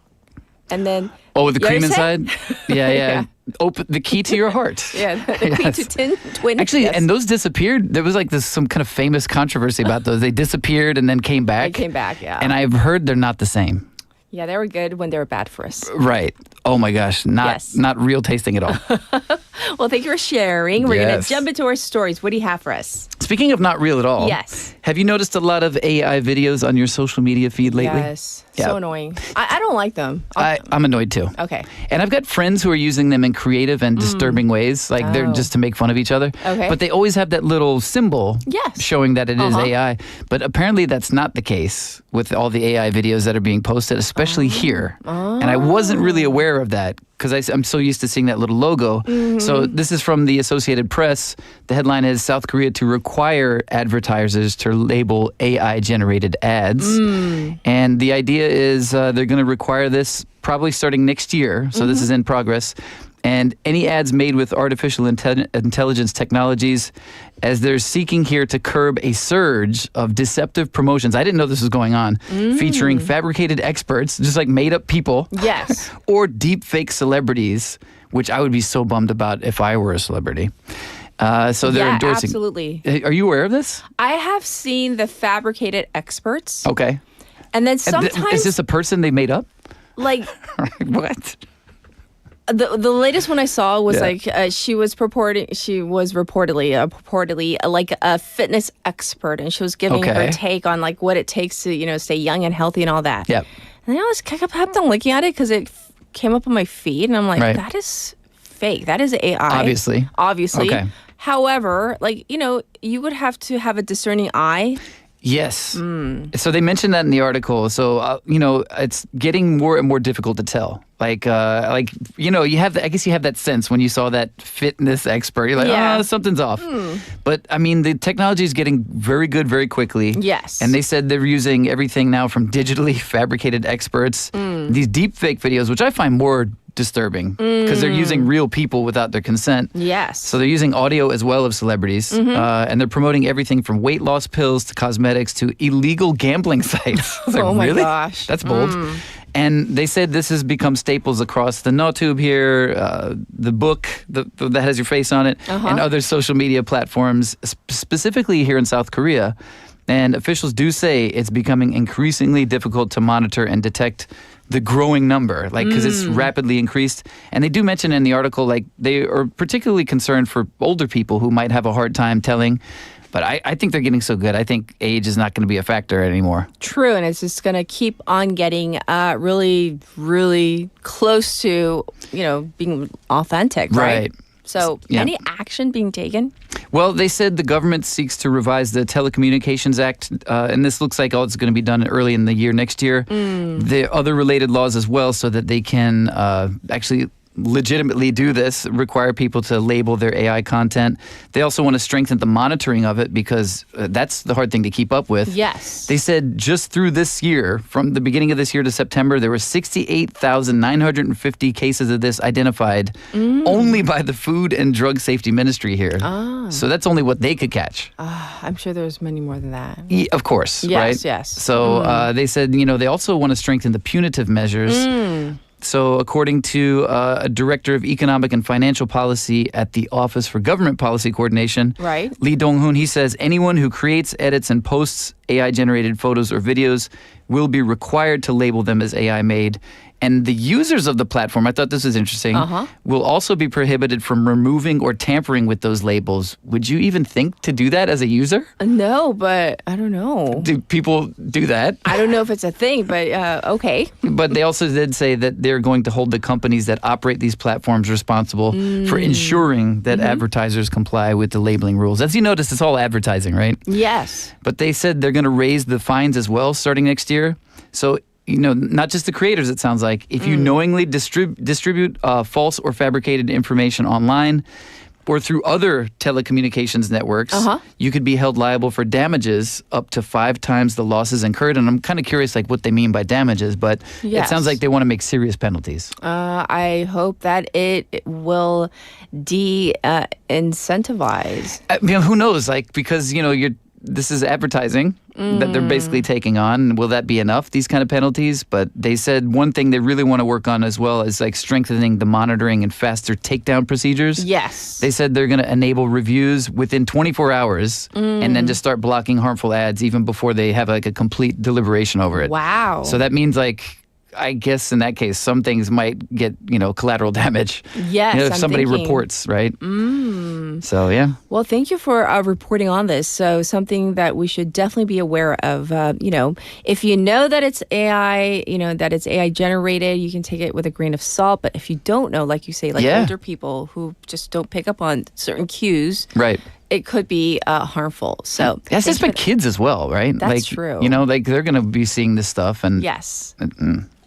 [SPEAKER 5] and then
[SPEAKER 9] Oh, with the cream
[SPEAKER 5] 열쇠?
[SPEAKER 9] inside? Yeah.
[SPEAKER 5] Yeah.
[SPEAKER 9] Open the key to your heart.
[SPEAKER 5] Yeah, the queen to tin twin.
[SPEAKER 9] Actually,
[SPEAKER 5] yes.
[SPEAKER 9] and those disappeared. There was like some kind of famous controversy about those. They disappeared and then came back.
[SPEAKER 5] They came back, yeah.
[SPEAKER 9] And I've heard they're not the same.
[SPEAKER 5] Yeah, they were good when they were bad for us.
[SPEAKER 9] Right. Oh my gosh.
[SPEAKER 5] Yes.
[SPEAKER 9] Not real tasting at all.
[SPEAKER 5] Well, thank you for sharing. We're going to
[SPEAKER 9] Yes.
[SPEAKER 5] jump into our stories. What do you have for us?
[SPEAKER 9] Speaking of not real at all.
[SPEAKER 5] Yes.
[SPEAKER 9] Have you noticed a lot of AI videos on your social media feed lately?
[SPEAKER 5] Yes.
[SPEAKER 9] Yeah.
[SPEAKER 5] So annoying. I don't like them.
[SPEAKER 9] I'm annoyed too.
[SPEAKER 5] Okay.
[SPEAKER 9] And I've got friends who are using them in creative and disturbing ways, like they're
[SPEAKER 5] Oh.
[SPEAKER 9] just to make fun of each other.
[SPEAKER 5] Okay.
[SPEAKER 9] But they always have that little symbol
[SPEAKER 5] Yes.
[SPEAKER 9] showing that it is
[SPEAKER 5] Uh-huh.
[SPEAKER 9] AI. But apparently that's not the case with all the AI videos that are being posted, especially here. And I wasn't really aware of that because I'm so used to seeing that little logo. So this is from the Associated Press. The headline is South Korea to require advertisers to label AI-generated ads. And the idea is they're going to require this probably starting next year. So this is in progress. And any ads made with artificial intelligence technologies, as they're seeking here to curb a surge of deceptive promotions. I didn't know this was going on, featuring fabricated experts, just like made up people.
[SPEAKER 5] Yes.
[SPEAKER 9] Or deep fake celebrities, which I would be so bummed about if I were a celebrity. So they're
[SPEAKER 5] Yeah,
[SPEAKER 9] endorsing.
[SPEAKER 5] absolutely.
[SPEAKER 9] Are you aware of this?
[SPEAKER 5] I have seen the fabricated experts.
[SPEAKER 9] Okay.
[SPEAKER 5] And then
[SPEAKER 9] And
[SPEAKER 5] sometimes,
[SPEAKER 9] is this a person they made up?
[SPEAKER 5] like,
[SPEAKER 9] What?
[SPEAKER 5] the latest one I saw was
[SPEAKER 9] Yeah.
[SPEAKER 5] like she was reportedly like a fitness expert, and she was giving her
[SPEAKER 9] Okay.
[SPEAKER 5] take on like what it takes to, you know, stay young and healthy and all that.
[SPEAKER 9] Yep.
[SPEAKER 5] And then I was kept on looking at it because it came up on my feed, and I'm like,
[SPEAKER 9] Right.
[SPEAKER 5] that is fake. That is AI.
[SPEAKER 9] Obviously.
[SPEAKER 5] Obviously.
[SPEAKER 9] Okay.
[SPEAKER 5] However, like, you know, you would have to have a discerning eye.
[SPEAKER 9] Yes. So they mentioned that in the article. So you know, it's getting more and more difficult to tell. Like you know, I guess you have that sense when you saw that fitness expert. You're like,
[SPEAKER 5] Yeah.
[SPEAKER 9] oh, something's off. But I mean, the technology is getting very good very quickly.
[SPEAKER 5] Yes.
[SPEAKER 9] And they said they're using everything now from digitally fabricated experts, these deep fake videos, which I find more disturbing because they're using real people without their consent.
[SPEAKER 5] Yes.
[SPEAKER 9] So they're using audio as well of celebrities, and they're promoting everything from weight loss pills to cosmetics to illegal gambling sites. I was like,
[SPEAKER 5] Oh my
[SPEAKER 9] really?
[SPEAKER 5] gosh.
[SPEAKER 9] That's bold. And they said this has become staples across the NoTube here, the book that has your face on it, and other social media platforms, specifically here in South Korea. And officials do say it's becoming increasingly difficult to monitor and detect the growing number, like, because it's rapidly increased. And they do mention in the article, like, they are particularly concerned for older people who might have a hard time telling. But I think they're getting so good. I think age is not going to be a factor anymore.
[SPEAKER 5] True, and it's just going to keep on getting really, really close to, you know, being authentic, right? So,
[SPEAKER 9] Yeah.
[SPEAKER 5] any action being taken?
[SPEAKER 9] Well, they said the government seeks to revise the Telecommunications Act, and this looks like it's going to be done early in the year next year. The other related laws as well, so that they can actually legitimately do this, require people to label their AI content. They also want to strengthen the monitoring of it because that's the hard thing to keep up with.
[SPEAKER 5] Yes.
[SPEAKER 9] They said just through this year, from the beginning of this year to September, there were 68,950 cases of this identified only by the Food and Drug Safety Ministry here. So that's only what they could catch.
[SPEAKER 5] I'm sure there's many more than that.
[SPEAKER 9] Of course,
[SPEAKER 5] Yes,
[SPEAKER 9] right?
[SPEAKER 5] yes.
[SPEAKER 9] So they said, they also want to strengthen the punitive measures. So according to a director of economic and financial policy at the Office for Government Policy Coordination,
[SPEAKER 5] Right.
[SPEAKER 9] Lee Dong-hoon, he says anyone who creates, edits, and posts AI-generated photos or videos will be required to label them as AI-made. And the users of the platform, I thought this was interesting, will also be prohibited from removing or tampering with those labels. Would you even think to do that as a user?
[SPEAKER 5] No, but I don't know.
[SPEAKER 9] Do people do that?
[SPEAKER 5] I don't know if it's a thing, but okay.
[SPEAKER 9] But they also did say that they're going to hold the companies that operate these platforms responsible for ensuring that advertisers comply with the labeling rules. As you notice, it's all advertising, right?
[SPEAKER 5] Yes.
[SPEAKER 9] But they said they're going to raise the fines as well starting next year. So, not just the creators, it sounds like. If you knowingly distribute false or fabricated information online or through other telecommunications networks, you could be held liable for damages up to 5 times the losses incurred. And I'm kind of curious what they mean by damages, but it
[SPEAKER 5] Yes.
[SPEAKER 9] sounds like they want to make serious penalties.
[SPEAKER 5] I hope that it will incentivize.
[SPEAKER 9] Who knows? Because, this is advertising that they're basically taking on. Will that be enough, these kind of penalties? But they said one thing they really want to work on as well is strengthening the monitoring and faster takedown procedures.
[SPEAKER 5] Yes.
[SPEAKER 9] They said they're going to enable reviews within 24 hours and then just start blocking harmful ads even before they have a complete deliberation over it.
[SPEAKER 5] Wow.
[SPEAKER 9] So that means I guess in that case, some things might get, collateral damage.
[SPEAKER 5] Yes,
[SPEAKER 9] if
[SPEAKER 5] I'm
[SPEAKER 9] somebody
[SPEAKER 5] thinking.
[SPEAKER 9] reports, right? So, yeah.
[SPEAKER 5] Well, thank you for reporting on this. So something that we should definitely be aware of, if you know that it's AI, that it's AI generated, you can take it with a grain of salt. But if you don't know, like you say,
[SPEAKER 9] Yeah.
[SPEAKER 5] older people who just don't pick up on certain cues,
[SPEAKER 9] Right.
[SPEAKER 5] it could be harmful. So
[SPEAKER 9] That's just by kids as well, right?
[SPEAKER 5] That's true.
[SPEAKER 9] They're going to be seeing this stuff. And
[SPEAKER 5] Yes.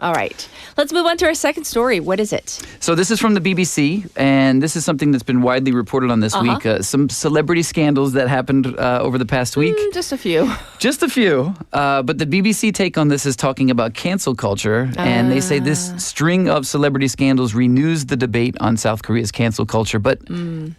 [SPEAKER 5] All right. Let's move on to our second story. What is it?
[SPEAKER 9] So this is from the BBC, and this is something that's been widely reported on this week. Some celebrity scandals that happened over the past week.
[SPEAKER 5] Just a few.
[SPEAKER 9] Just a few. But the BBC take on this is talking about cancel culture, and they say this string of celebrity scandals renews the debate on South Korea's cancel culture. But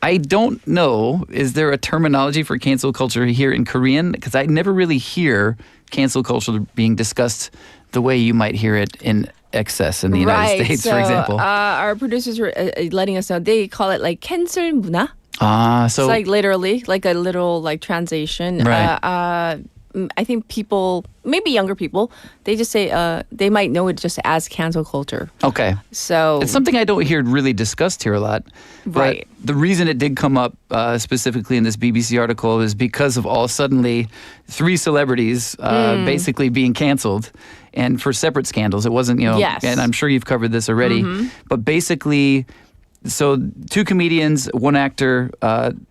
[SPEAKER 9] I don't know, is there a terminology for cancel culture here in Korean? Because I never really hear cancel culture being discussed the way you might hear it in excess in the United States, for example.
[SPEAKER 5] Our producers were letting us know they call it cancel 문화.
[SPEAKER 9] So
[SPEAKER 5] It's literally a little translation.
[SPEAKER 9] Right.
[SPEAKER 5] I think people, maybe younger people, they just say they might know it just as cancel culture.
[SPEAKER 9] okay.
[SPEAKER 5] So
[SPEAKER 9] It's something I don't hear really discussed here a lot. But
[SPEAKER 5] Right.
[SPEAKER 9] the reason it did come up specifically in this BBC article is because of suddenly 3 celebrities basically being canceled and for separate scandals. It wasn't,
[SPEAKER 5] Yes.
[SPEAKER 9] and I'm sure you've covered this already, but basically, so 2 comedians, 1 actor,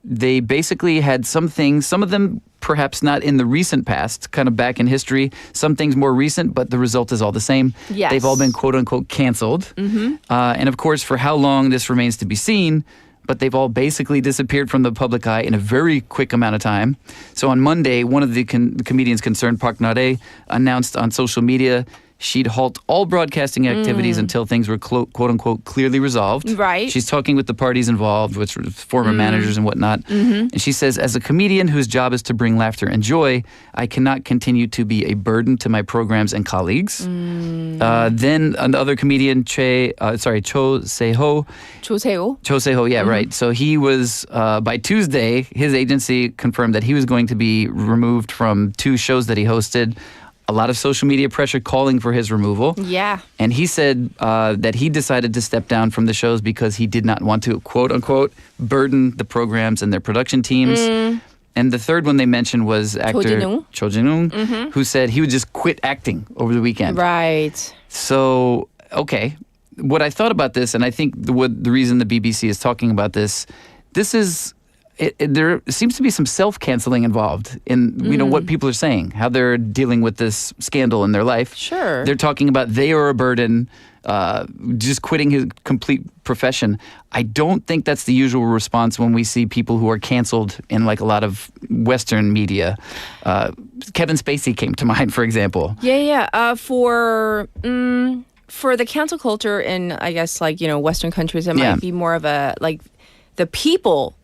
[SPEAKER 9] they basically had some things, some of them perhaps not in the recent past, kind of back in history, some things more recent, but the result is all the same.
[SPEAKER 5] Yes.
[SPEAKER 9] They've all been quote unquote canceled. And of course, for how long this remains to be seen, but they've all basically disappeared from the public eye in a very quick amount of time. So on Monday, one of the comedians concerned, Park Na-rae, announced on social media she'd halt all broadcasting activities until things were quote unquote clearly resolved.
[SPEAKER 5] Right.
[SPEAKER 9] She's talking with the parties involved, with former managers and whatnot. And she says, as a comedian whose job is to bring laughter and joy, I cannot continue to be a burden to my programs and colleagues. Then another comedian, Cho Se-ho.
[SPEAKER 5] 조세호.
[SPEAKER 9] Yeah, right. So he was, by Tuesday, his agency confirmed that he was going to be removed from 2 shows that he hosted. A lot of social media pressure calling for his removal.
[SPEAKER 5] Yeah.
[SPEAKER 9] And he said that he decided to step down from the shows because he did not want to, quote unquote, burden the programs and their production teams. And the third one they mentioned was actor Cho Jin-woong, who said he would just quit acting over the weekend.
[SPEAKER 5] Right.
[SPEAKER 9] So, okay. What I thought about this, and I think the reason the BBC is talking about this is there seems to be some self-canceling involved in what people are saying, how they're dealing with this scandal in their life.
[SPEAKER 5] Sure.
[SPEAKER 9] They're talking about they are a burden, just quitting his complete profession. I don't think that's the usual response when we see people who are canceled in like a lot of Western media. Kevin Spacey came to mind, for example.
[SPEAKER 5] Yeah. For the cancel culture in, I guess, like, Western countries, it might be more of a, like, the people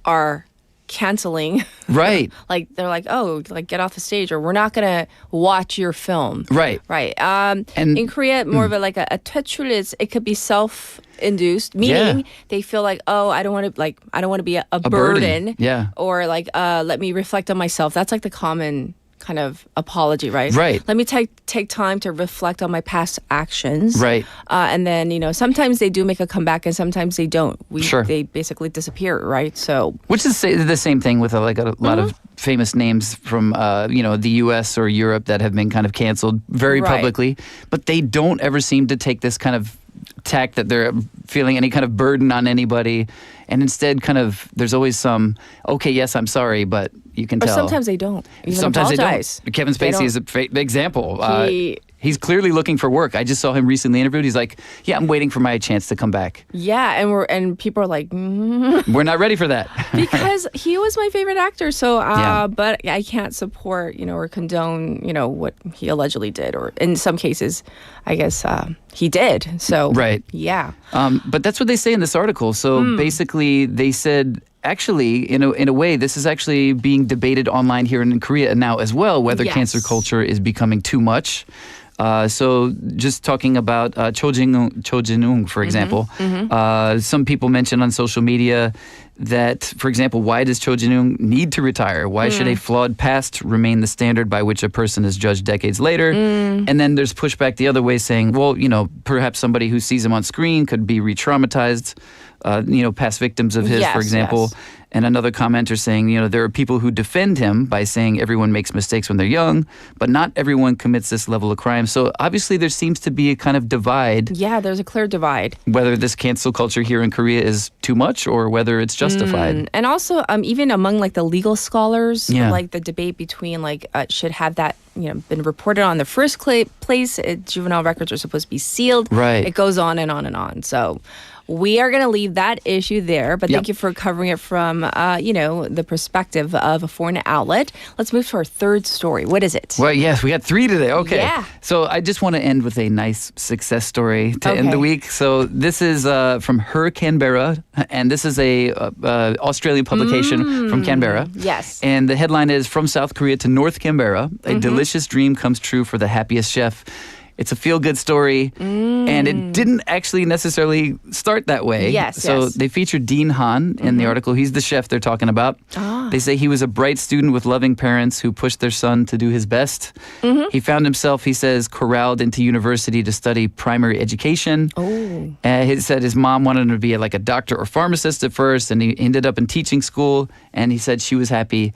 [SPEAKER 5] are canceling.
[SPEAKER 9] Right.
[SPEAKER 5] Like, they're like, oh, like, get off the stage, or we're not going to watch your film.
[SPEAKER 9] Right.
[SPEAKER 5] Right.
[SPEAKER 9] And
[SPEAKER 5] in Korea, more of a 퇴출 is, it could be self-induced, meaning they feel like, oh, I don't want to be a burden.
[SPEAKER 9] Yeah.
[SPEAKER 5] Or like, let me reflect on myself. That's like the common kind of apology, right?
[SPEAKER 9] Right.
[SPEAKER 5] Let me take time to reflect on my past actions.
[SPEAKER 9] Right.
[SPEAKER 5] And then, sometimes they do make a comeback and sometimes they don't.
[SPEAKER 9] Sure.
[SPEAKER 5] They basically disappear, right? So,
[SPEAKER 9] which is the same thing with a lot of famous names from the U.S. or Europe that have been kind of canceled very publicly, but they don't ever seem to take this kind of tack that they're feeling any kind of burden on anybody, and instead kind of there's always some, okay, yes, I'm sorry, but you can tell.
[SPEAKER 5] Or sometimes they don't even
[SPEAKER 9] sometimes
[SPEAKER 5] apologize.
[SPEAKER 9] They don't. Kevin Spacey is an example.
[SPEAKER 5] He's
[SPEAKER 9] clearly looking for work. I just saw him recently interviewed. He's like, yeah, I'm waiting for my chance to come back.
[SPEAKER 5] Yeah, and people are like,
[SPEAKER 9] we're not ready for that.
[SPEAKER 5] because he was my favorite actor. So, but I can't support, or condone, what he allegedly did, or in some cases, I guess he did. So,
[SPEAKER 9] right.
[SPEAKER 5] Yeah.
[SPEAKER 9] But that's what they say in this article. So basically, they said, actually, in a way, this is actually being debated online here in Korea now as well, whether cancer culture is becoming too much. So just talking about Cho Jin-ung, for example, some people mentioned on social media that, for example, why does Cho Jin-ung need to retire? Why should a flawed past remain the standard by which a person is judged decades later? And then there's pushback the other way saying, well, perhaps somebody who sees him on screen could be re-traumatized, past victims of his, for example.
[SPEAKER 5] Yes.
[SPEAKER 9] And another commenter saying, there are people who defend him by saying everyone makes mistakes when they're young, but not everyone commits this level of crime. So obviously there seems to be a kind of divide.
[SPEAKER 5] Yeah, there's a clear divide.
[SPEAKER 9] Whether this cancel culture here in Korea is too much or whether it's justified.
[SPEAKER 5] And also, even among like the legal scholars,
[SPEAKER 9] Yeah.
[SPEAKER 5] like the debate between like should have that been reported on the first place. Juvenile records are supposed to be sealed.
[SPEAKER 9] Right.
[SPEAKER 5] It goes on and on and on. So we are going to leave that issue there, but thank you for covering it from, the perspective of a foreign outlet. Let's move to our third story. What is it?
[SPEAKER 9] Well, yes, we got 3 today. Okay.
[SPEAKER 5] Yeah.
[SPEAKER 9] So I just want to end with a nice success story to end the week. So this is from Her Canberra, and this is a Australian publication from Canberra.
[SPEAKER 5] Yes.
[SPEAKER 9] And the headline is, From South Korea to North Canberra, a delicious dream comes true for the happiest chef. It's a feel-good story, and it didn't actually necessarily start that way. So they featured Dean Han in the article. He's the chef they're talking about. They say he was a bright student with loving parents who pushed their son to do his best. He found himself, he says, corralled into university to study primary education. He said his mom wanted him to be like a doctor or pharmacist at first, and he ended up in teaching school, and he said she was happy.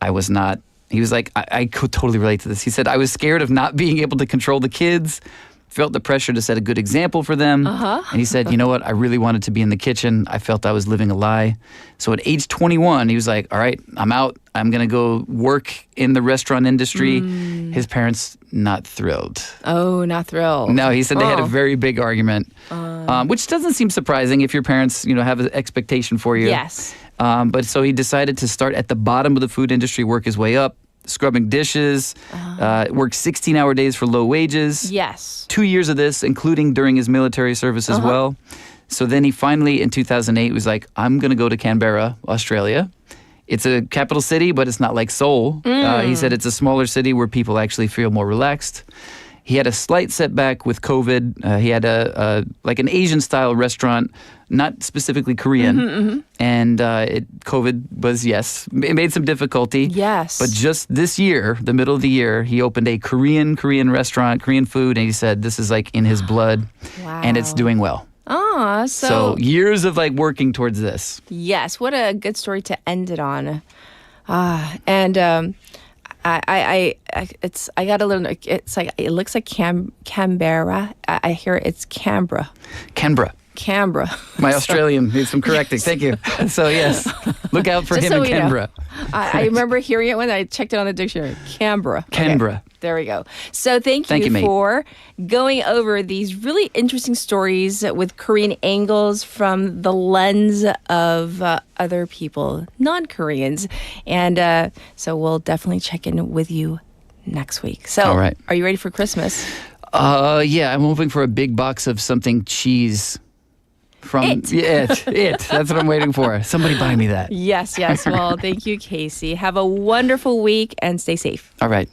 [SPEAKER 9] I was not. He was like, I could totally relate to this. He said, I was scared of not being able to control the kids, felt the pressure to set a good example for them. And he said, you know what? I really wanted to be in the kitchen. I felt I was living a lie. So at age 21, he was like, all right, I'm out. I'm going to go work in the restaurant industry. His parents, not thrilled.
[SPEAKER 5] Oh, not thrilled.
[SPEAKER 9] No, he said they had a very big argument, which doesn't seem surprising if your parents, have an expectation for you.
[SPEAKER 5] Yes.
[SPEAKER 9] But so he decided to start at the bottom of the food industry, work his way up, scrubbing dishes, worked 16-hour days for low wages.
[SPEAKER 5] Yes.
[SPEAKER 9] 2 years of this, including during his military service as well. So then he finally, in 2008, was like, I'm going to go to Canberra, Australia. It's a capital city, but it's not like Seoul. He said it's a smaller city where people actually feel more relaxed. He had a slight setback with COVID. He had like an Asian-style restaurant, not specifically Korean. And COVID was, it made some difficulty.
[SPEAKER 5] Yes.
[SPEAKER 9] But just this year, the middle of the year, he opened a Korean restaurant, Korean food, and he said this is like in his blood.
[SPEAKER 5] Wow.
[SPEAKER 9] And it's doing well. So years of like working towards this.
[SPEAKER 5] Yes, what a good story to end it on. I got a little. It's like it looks like Canberra. I hear it's Canberra.
[SPEAKER 9] Canberra.
[SPEAKER 5] Canberra.
[SPEAKER 9] My Australian needs some correcting. Thank you. So yes, look out for
[SPEAKER 5] Just
[SPEAKER 9] him
[SPEAKER 5] so
[SPEAKER 9] in
[SPEAKER 5] we know.
[SPEAKER 9] Canberra.
[SPEAKER 5] I remember hearing it when I checked it on the dictionary. Canberra.
[SPEAKER 9] Canberra.
[SPEAKER 5] Okay, there we go. So thank
[SPEAKER 9] Thank you, mate.
[SPEAKER 5] for going over these really interesting stories with Korean angles from the lens of other people, non-Koreans. And so we'll definitely check in with you next week. So
[SPEAKER 9] All right.
[SPEAKER 5] Are you ready for Christmas?
[SPEAKER 9] Yeah, I'm hoping for a big box of something cheese. From it. That's what I'm waiting for. Somebody buy me that.
[SPEAKER 5] Yes. Well, thank you, Casey. Have a wonderful week and stay safe.
[SPEAKER 9] All right.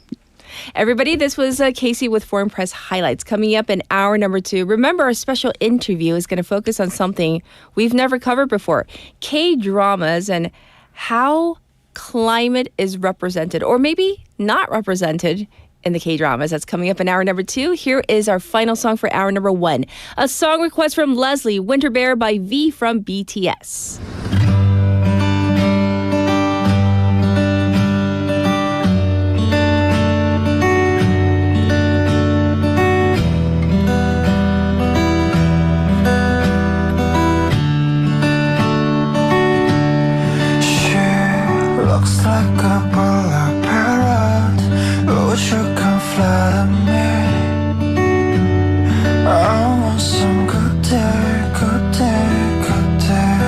[SPEAKER 5] Everybody, this was Casey with Foreign Press Highlights. Coming up in hour number 2, remember our special interview is going to focus on something we've never covered before, K-dramas and how climate is represented or maybe not represented in the K-dramas. That's coming up in hour number 2. Here is our final song for hour number 1. A song request from Leslie, Winter Bear by V from BTS.
[SPEAKER 10] Looks like a polar parrot. Would you come fly to me? I want some good day, good day, good day,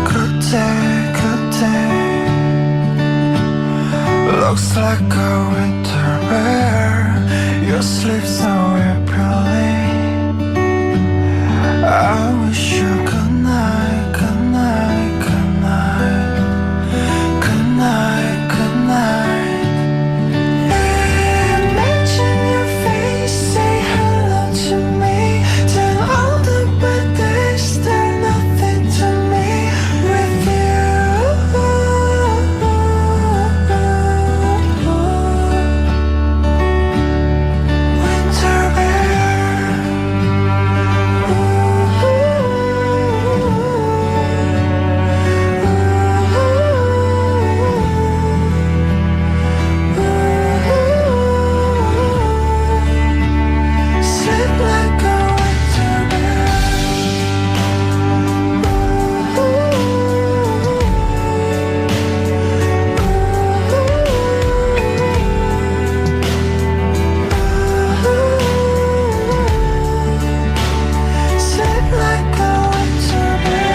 [SPEAKER 10] good day, good day. Looks like a winter bear. You sleep so happily. I wish you good night, good night, good night. Good night, good night. Imagine your face, say hello to me. Then all the bad days, they're nothing to me with you. Winter bear. Sleep like a winter bear. Sleep like a winter bear.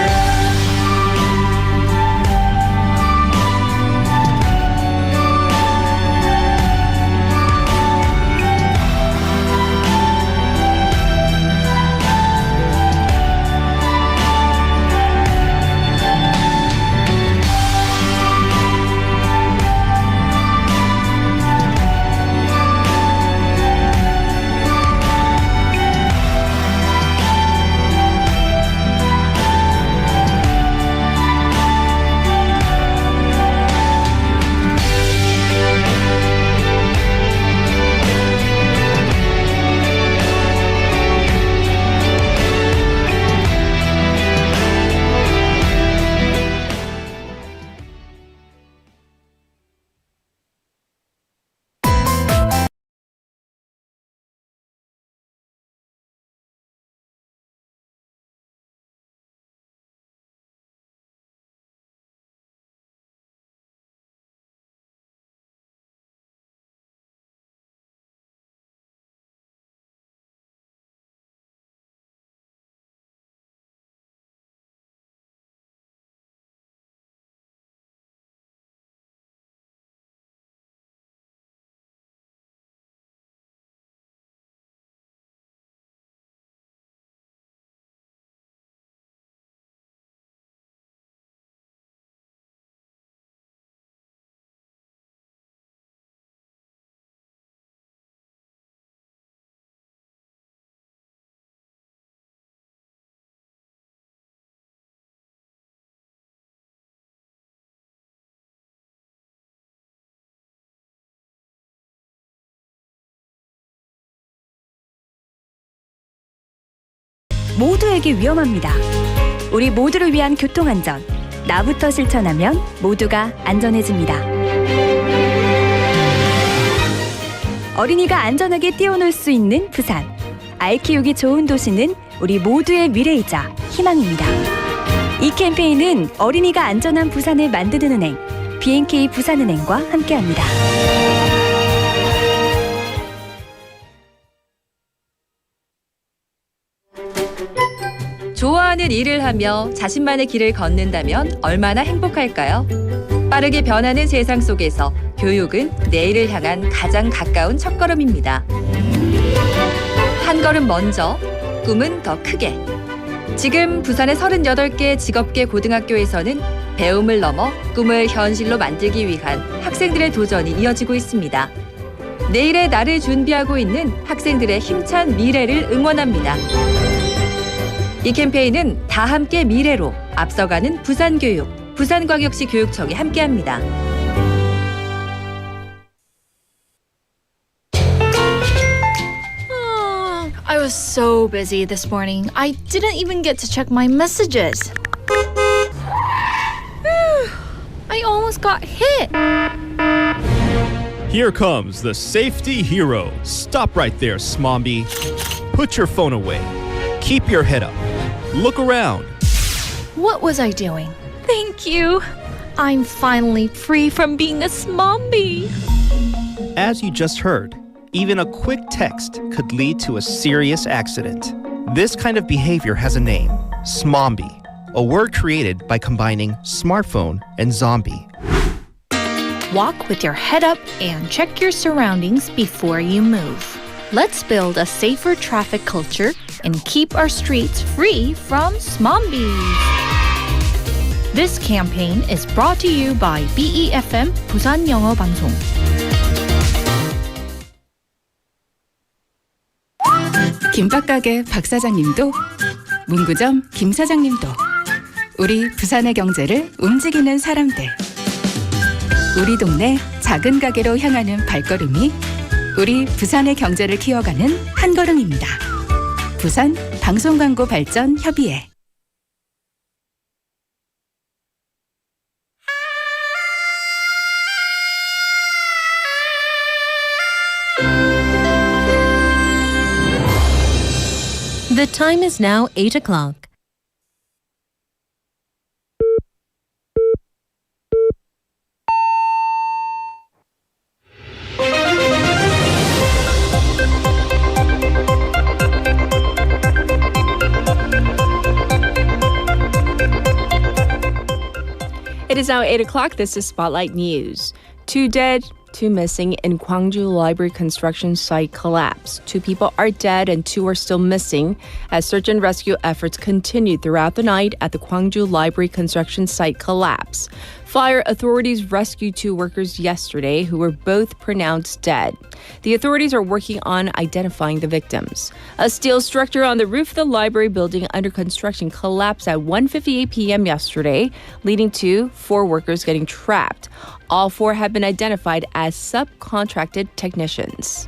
[SPEAKER 11] 모두에게 위험합니다. 우리 모두를 위한 교통안전. 나부터 실천하면 모두가 안전해집니다. 어린이가 안전하게 뛰어놀 수 있는 부산. 아이 키우기 좋은 도시는 우리 모두의 미래이자 희망입니다. 이 캠페인은 어린이가 안전한 부산을 만드는 은행, B&K 부산은행과 함께합니다.
[SPEAKER 12] 좋아하는 일을 하며 자신만의 길을 걷는다면 얼마나 행복할까요? 빠르게 변하는 세상 속에서 교육은 내일을 향한 가장 가까운 첫걸음입니다. 한 걸음 먼저, 꿈은 더 크게. 지금 부산의 38개 직업계 고등학교에서는 배움을 넘어 꿈을 현실로 만들기 위한 학생들의 도전이 이어지고 있습니다. 내일의 나를 준비하고 있는 학생들의 힘찬 미래를 응원합니다. 이 캠페인은 다 함께 미래로 앞서가는 부산교육, 부산광역시 교육청이 함께합니다.
[SPEAKER 13] I was so busy this morning. I didn't even get to check my messages. I almost got hit.
[SPEAKER 14] Here comes the safety hero. Stop right there, Smombi. Put your phone away. Keep your head up. Look around.
[SPEAKER 13] What was I doing? Thank you. I'm finally free from being a smombie.
[SPEAKER 2] As you just heard, even a quick text could lead to a serious accident. This kind of behavior has a name, smombi, a word created by combining smartphone and zombie.
[SPEAKER 13] Walk with your head up and check your surroundings before you move. Let's build a safer traffic culture and keep our streets free from smombies. This campaign is brought to you by BEFM 부산영어방송.
[SPEAKER 1] 김밥가게 박 사장님도, 문구점 김 사장님도, 우리 부산의 경제를 움직이는 사람들. 우리 동네 작은 가게로 향하는 발걸음이 우리 부산의 경제를 키워가는 한 걸음입니다. 부산 방송광고 발전 협의회.
[SPEAKER 15] The time is now 8 o'clock.
[SPEAKER 5] It is now 8 o'clock. This is Spotlight News. 2 dead, 2 missing in Gwangju Library construction site collapse. 2 people are dead and 2 are still missing as search and rescue efforts continued throughout the night at the Gwangju Library construction site collapse. Fire authorities rescued 2 workers yesterday who were both pronounced dead. The authorities are working on identifying the victims. A steel structure on the roof of the library building under construction collapsed at 1:58 p.m. yesterday, leading to 4 workers getting trapped. All 4 have been identified as subcontracted technicians.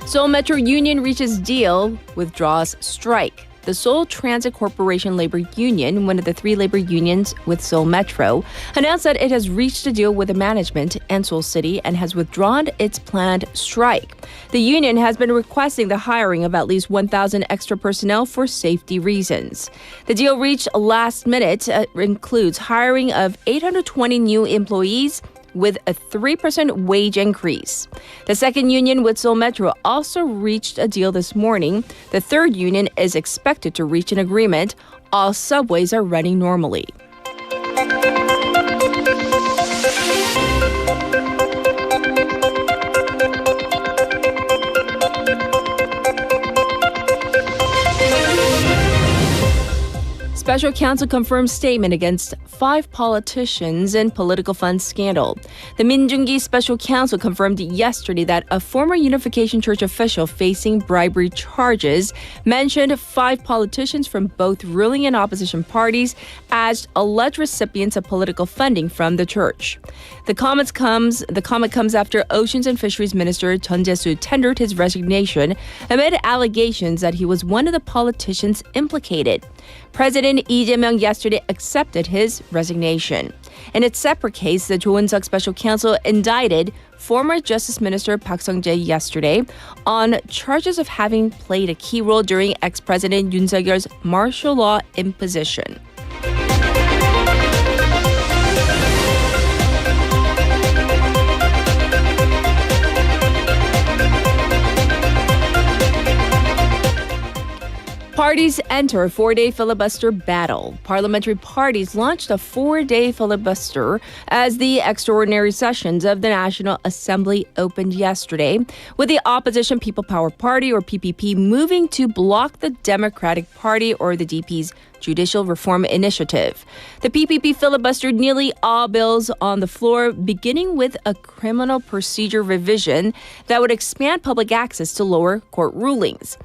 [SPEAKER 5] Seoul Metro Union reaches deal, withdraws strike. The Seoul Transit Corporation Labor Union, one of the 3 labor unions with Seoul Metro, announced that it has reached a deal with the management and Seoul City and has withdrawn its planned strike. The union has been requesting the hiring of at least 1,000 extra personnel for safety reasons. The deal reached last minute includes hiring of 820 new employees with a 3% wage increase. The second union with Seoul Metro also reached a deal this morning. The third union is expected to reach an agreement. All subways are running normally. Special counsel confirms statement against 5 politicians in political funds scandal. The Minjungi special counsel confirmed yesterday that a former Unification Church official facing bribery charges mentioned 5 politicians from both ruling and opposition parties as alleged recipients of political funding from the church. The comment comes after Oceans and Fisheries Minister Chun Jae-soo tendered his resignation amid allegations that he was one of the politicians implicated. President President Lee Jae-myung yesterday accepted his resignation. In its separate case, the Jo In-suk Special Counsel indicted former Justice Minister Park Sung-jae yesterday on charges of having played a key role during ex-President Yoon Suk-yeol's martial law imposition. Parties enter a 4-day filibuster battle. Parliamentary parties launched a 4-day filibuster as the extraordinary sessions of the National Assembly opened yesterday, with the opposition People Power Party, or PPP, moving to block the Democratic Party, or the DP's Judicial Reform Initiative. The PPP filibustered nearly all bills on the floor, beginning with a criminal procedure revision that would expand public access to lower court rulings.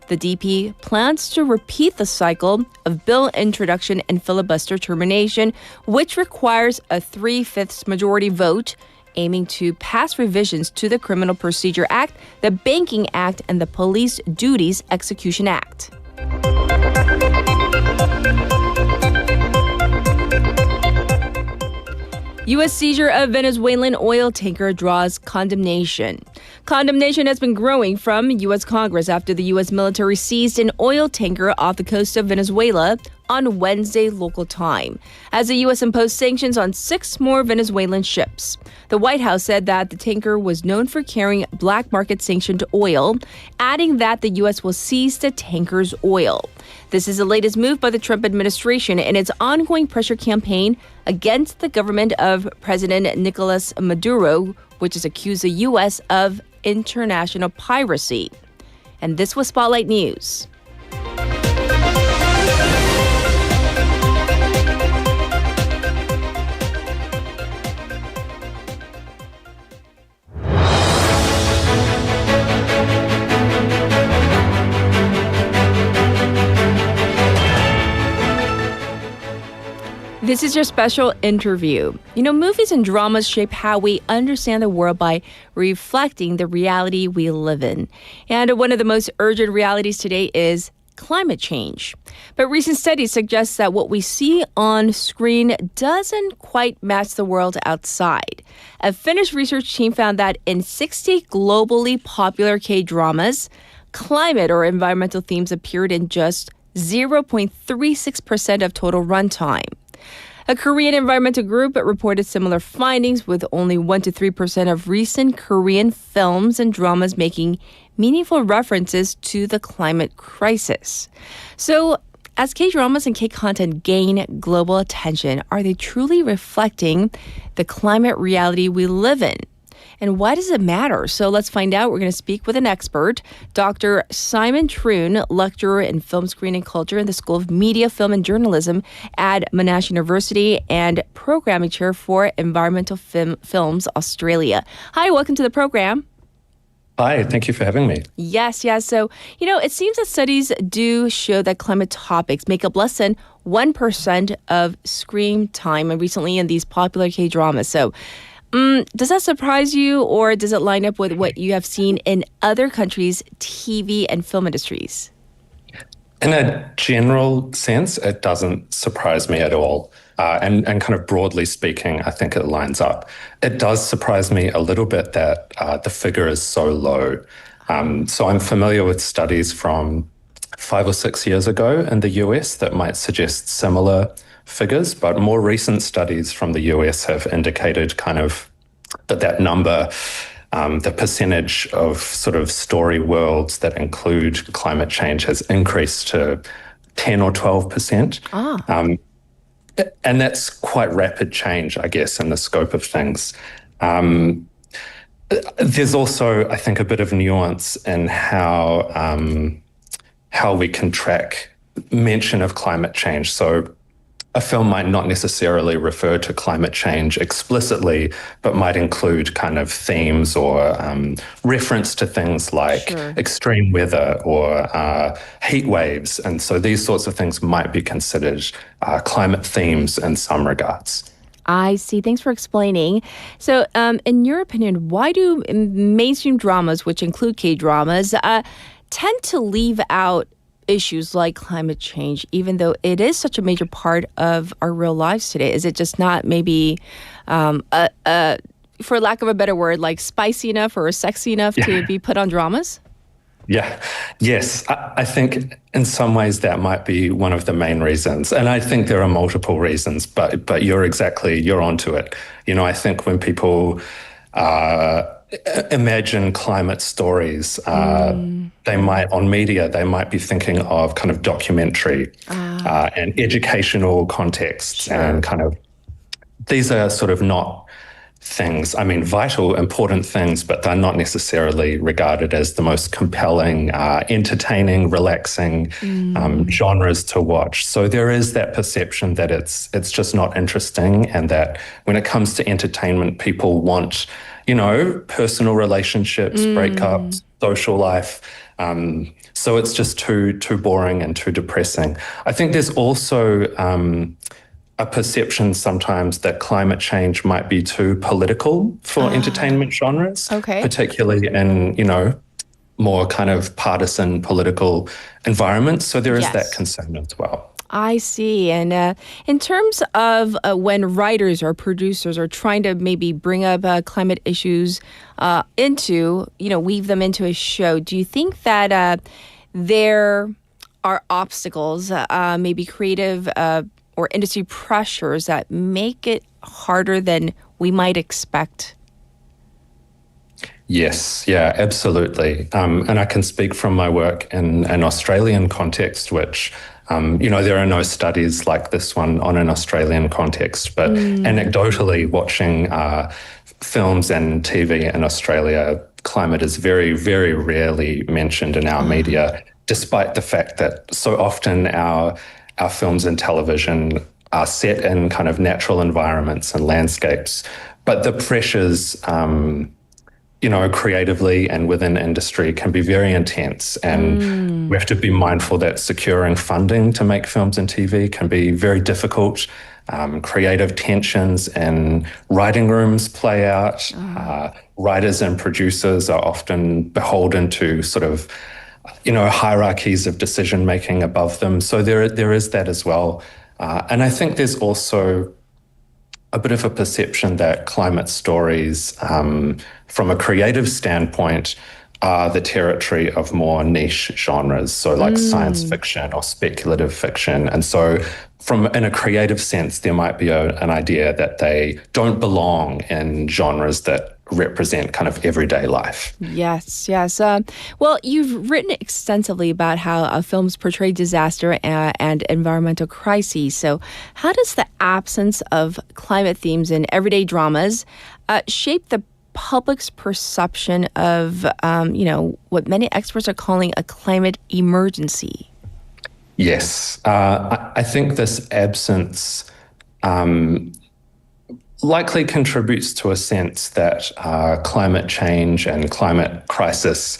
[SPEAKER 5] The DP plans to repeat the cycle of bill introduction and filibuster termination, which requires a 3/5 majority vote, aiming to pass revisions to the Criminal Procedure Act, the Banking Act, and the Police Duties Execution Act. U.S. seizure of Venezuelan oil tanker draws condemnation. Condemnation has been growing from U.S. Congress after the U.S. military seized an oil tanker off the coast of Venezuela on Wednesday local time, as the U.S. imposed sanctions on 6 more Venezuelan ships. The White House said that the tanker was known for carrying black market sanctioned oil, adding that the U.S. will seize the tanker's oil. This is the latest move by the Trump administration in its ongoing pressure campaign against the government of President Nicolas Maduro, which has accused the U.S. of international piracy. And this was Spotlight News. This is your special interview. You know, movies and dramas shape how we understand the world by reflecting the reality we live in. And one of the most urgent realities today is climate change. But recent studies suggest that what we see on screen doesn't quite match the world outside. A Finnish research team found that in 60 globally popular K-dramas, climate or environmental themes appeared in just 0.36% of total runtime. A Korean environmental group reported similar findings, with only 1 to 3% of recent Korean films and dramas making meaningful references to the climate crisis. So, as K-dramas and K-content gain global attention, are they truly reflecting the climate reality we live in? And why does it matter? So let's find out. We're going to speak with an expert, Dr. Simon Troon, lecturer in film, screen, and culture in the School of Media, Film, and Journalism at Monash University and programming chair for Environmental Films Australia. Hi, welcome to the program.
[SPEAKER 16] Hi, thank you for having me.
[SPEAKER 5] Yes. So, you know, it seems that studies do show that climate topics make up less than 1% of screen time, and recently in these popular K-dramas. So, does that surprise you, or does it line up with what you have seen in other countries' TV and film industries?
[SPEAKER 16] In a general sense, it doesn't surprise me at all. And kind of broadly speaking, I think it lines up. It does surprise me a little bit that the figure is so low. So I'm familiar with studies from 5 or 6 years ago in the US that might suggest similar figures, but more recent studies from the US have indicated kind of that number, the percentage of sort of story worlds that include climate change has increased to 10 or 12%. And that's quite rapid change, I guess, in the scope of things. There's also, I think, a bit of nuance in how we can track mention of climate change. So a film might not necessarily refer to climate change explicitly, but might include kind of themes or reference to things like extreme weather or heat waves. And so these sorts of things might be considered climate themes in some regards.
[SPEAKER 5] I see. Thanks for explaining. So in your opinion, why do mainstream dramas, which include K-dramas, tend to leave out issues like climate change, even though it is such a major part of our real lives today? Is it just not maybe, for lack of a better word, like spicy enough or sexy enough to be put on dramas?
[SPEAKER 16] Yeah. Yes. I think in some ways that might be one of the main reasons. And I think there are multiple reasons, but you're onto it. You know, I think when people imagine climate stories, they might be thinking of kind of documentary and educational contexts and kind of, these are sort of not things, I mean, vital, important things, but they're not necessarily regarded as the most compelling, entertaining, relaxing genres to watch. So there is that perception that it's just not interesting, and that when it comes to entertainment, people want, you know, personal relationships, breakups, social life. So it's just too boring and too depressing. I think there's also a perception sometimes that climate change might be too political for entertainment genres, particularly in, you know, more kind of partisan political environments. So there is that concern as well.
[SPEAKER 5] I see. And in terms of when writers or producers are trying to maybe bring up climate issues into, you know, weave them into a show, do you think that there are obstacles, maybe creative or industry pressures that make it harder than we might expect?
[SPEAKER 16] Yes, yeah, absolutely. And I can speak from my work in an Australian context, which, you know, there are no studies like this one on an Australian context, but anecdotally watching films and TV in Australia, climate is very, very rarely mentioned in our media, despite the fact that so often our films and television are set in kind of natural environments and landscapes. But the pressures, you know, creatively and within industry can be very intense. And we have to be mindful that securing funding to make films and TV can be very difficult. Creative tensions in writing rooms play out. Writers and producers are often beholden to sort of, you know, hierarchies of decision-making above them. So there is that as well. And I think there's also a bit of a perception that climate stories, from a creative standpoint, are the territory of more niche genres, so like science fiction or speculative fiction. And so in a creative sense, there might be an idea that they don't belong in genres that represent kind of everyday life.
[SPEAKER 5] Yes. Well, you've written extensively about how films portray disaster and environmental crises. So how does the absence of climate themes in everyday dramas shape the public's perception of, you know, what many experts are calling a climate emergency?
[SPEAKER 16] Yes. I think this absence likely contributes to a sense that climate change and climate crisis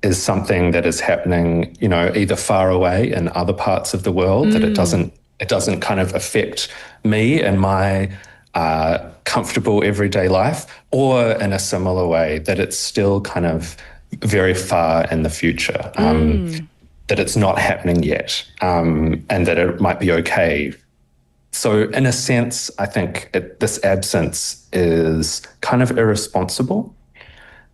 [SPEAKER 16] is something that is happening, you know, either far away in other parts of the world, that it doesn't kind of affect me and my comfortable everyday life, or in a similar way that it's still kind of very far in the future, that it's not happening yet, and that it might be okay. So in a sense, I think this absence is kind of irresponsible.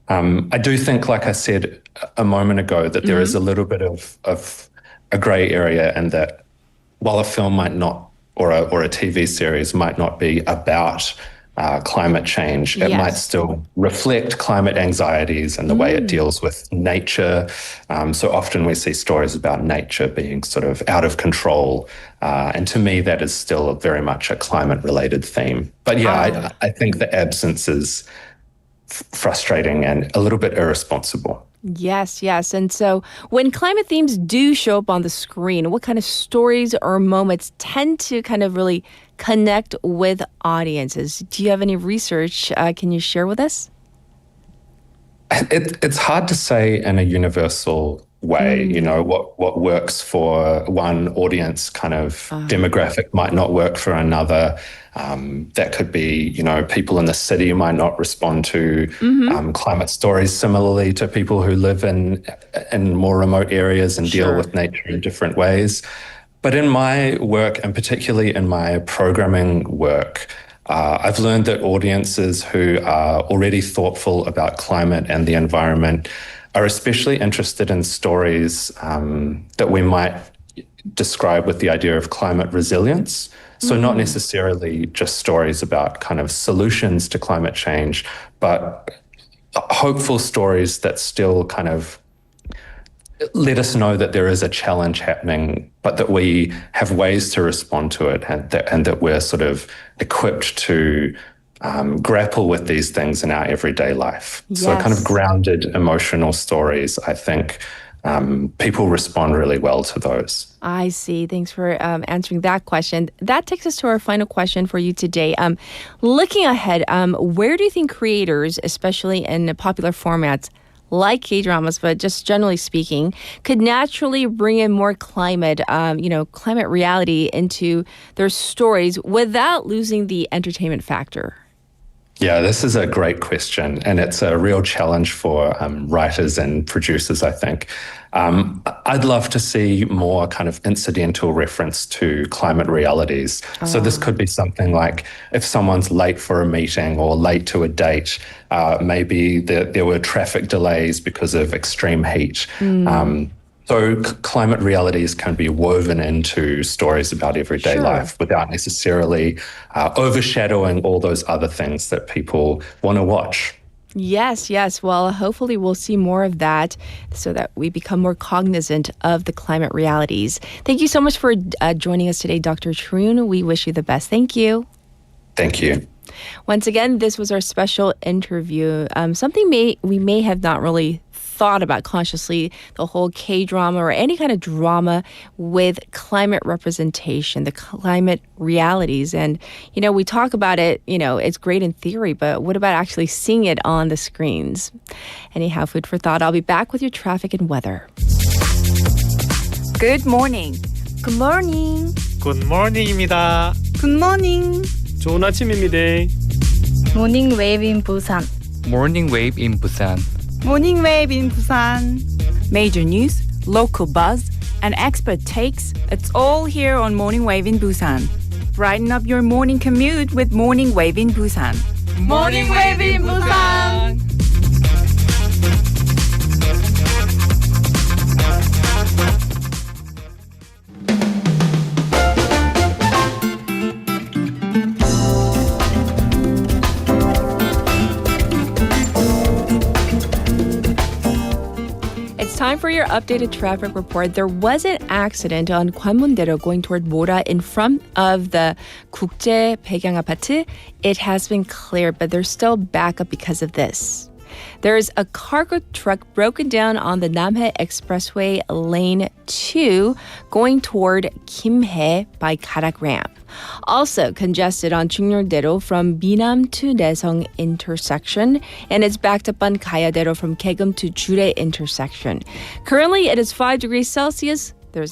[SPEAKER 16] I do think, like I said a moment ago, that there is a little bit of a grey area, and that while a film might not, or a TV series might not be about climate change, it might still reflect climate anxieties and the way it deals with nature. So often we see stories about nature being sort of out of control. And to me, that is still very much a climate-related theme. But yeah, I think the absence is frustrating and a little bit irresponsible.
[SPEAKER 5] Yes. And so when climate themes do show up on the screen, what kind of stories or moments tend to kind of really connect with audiences? Do you have any research? Can you share with us?
[SPEAKER 16] It's hard to say in a universal way. You know, what works for one audience kind of demographic might not work for another. That could be, you know, people in the city might not respond to climate stories similarly to people who live in more remote areas and deal with nature in different ways. But in my work, and particularly in my programming work, I've learned that audiences who are already thoughtful about climate and the environment are especially interested in stories that we might describe with the idea of climate resilience. So not necessarily just stories about kind of solutions to climate change, but hopeful stories that still kind of let us know that there is a challenge happening, but that we have ways to respond to it, and that we're sort of equipped to grapple with these things in our everyday life.
[SPEAKER 5] Yes.
[SPEAKER 16] So kind of grounded emotional stories, I think people respond really well to those.
[SPEAKER 5] I see. Thanks for answering that question. That takes us to our final question for you today. Looking ahead, where do you think creators, especially in popular formats like K-dramas, but just generally speaking, could naturally bring in more climate reality into their stories without losing the entertainment factor?
[SPEAKER 16] Yeah, this is a great question, and it's a real challenge for writers and producers, I think. I'd love to see more kind of incidental reference to climate realities. So this could be something like if someone's late for a meeting or late to a date, maybe there were traffic delays because of extreme heat. So climate realities can be woven into stories about everyday life without necessarily overshadowing all those other things that people want to watch.
[SPEAKER 5] Yes. Well, hopefully we'll see more of that so that we become more cognizant of the climate realities. Thank you so much for joining us today, Dr. Troon. We wish you the best. Thank you.
[SPEAKER 16] Thank you.
[SPEAKER 5] Once again, this was our special interview. Something we may have not really thought about consciously, the whole K-drama or any kind of drama with climate representation, the climate realities. And, we talk about it, it's great in theory, but what about actually seeing it on the screens? Anyhow, food for thought. I'll be back with your traffic and weather.
[SPEAKER 17] Good morning.
[SPEAKER 18] Good morning.
[SPEAKER 19] Good morning입니다.
[SPEAKER 17] Good morning.
[SPEAKER 19] 좋은 아침입니다.
[SPEAKER 18] Morning wave in Busan.
[SPEAKER 20] Morning wave in Busan.
[SPEAKER 17] Morning wave in Busan. Major news, local buzz, and expert takes. It's all here on Morning Wave in Busan. Brighten up your morning commute with Morning Wave in Busan.
[SPEAKER 18] Morning wave in Busan.
[SPEAKER 5] Time for your updated traffic report. There was an accident on 관문대로 going toward Mora in front of the 국제 배경 아파트. It has been cleared, but there's still backup because of this. There's a cargo truck broken down on the Namhae Expressway Lane 2 going toward Kimhae by Karak Ramp. Also congested on 중렬대로 from Minam to Naesong intersection, and it's backed up on Gaya대로 from Kaegum to Jure intersection. Currently, it is 5 degrees Celsius. There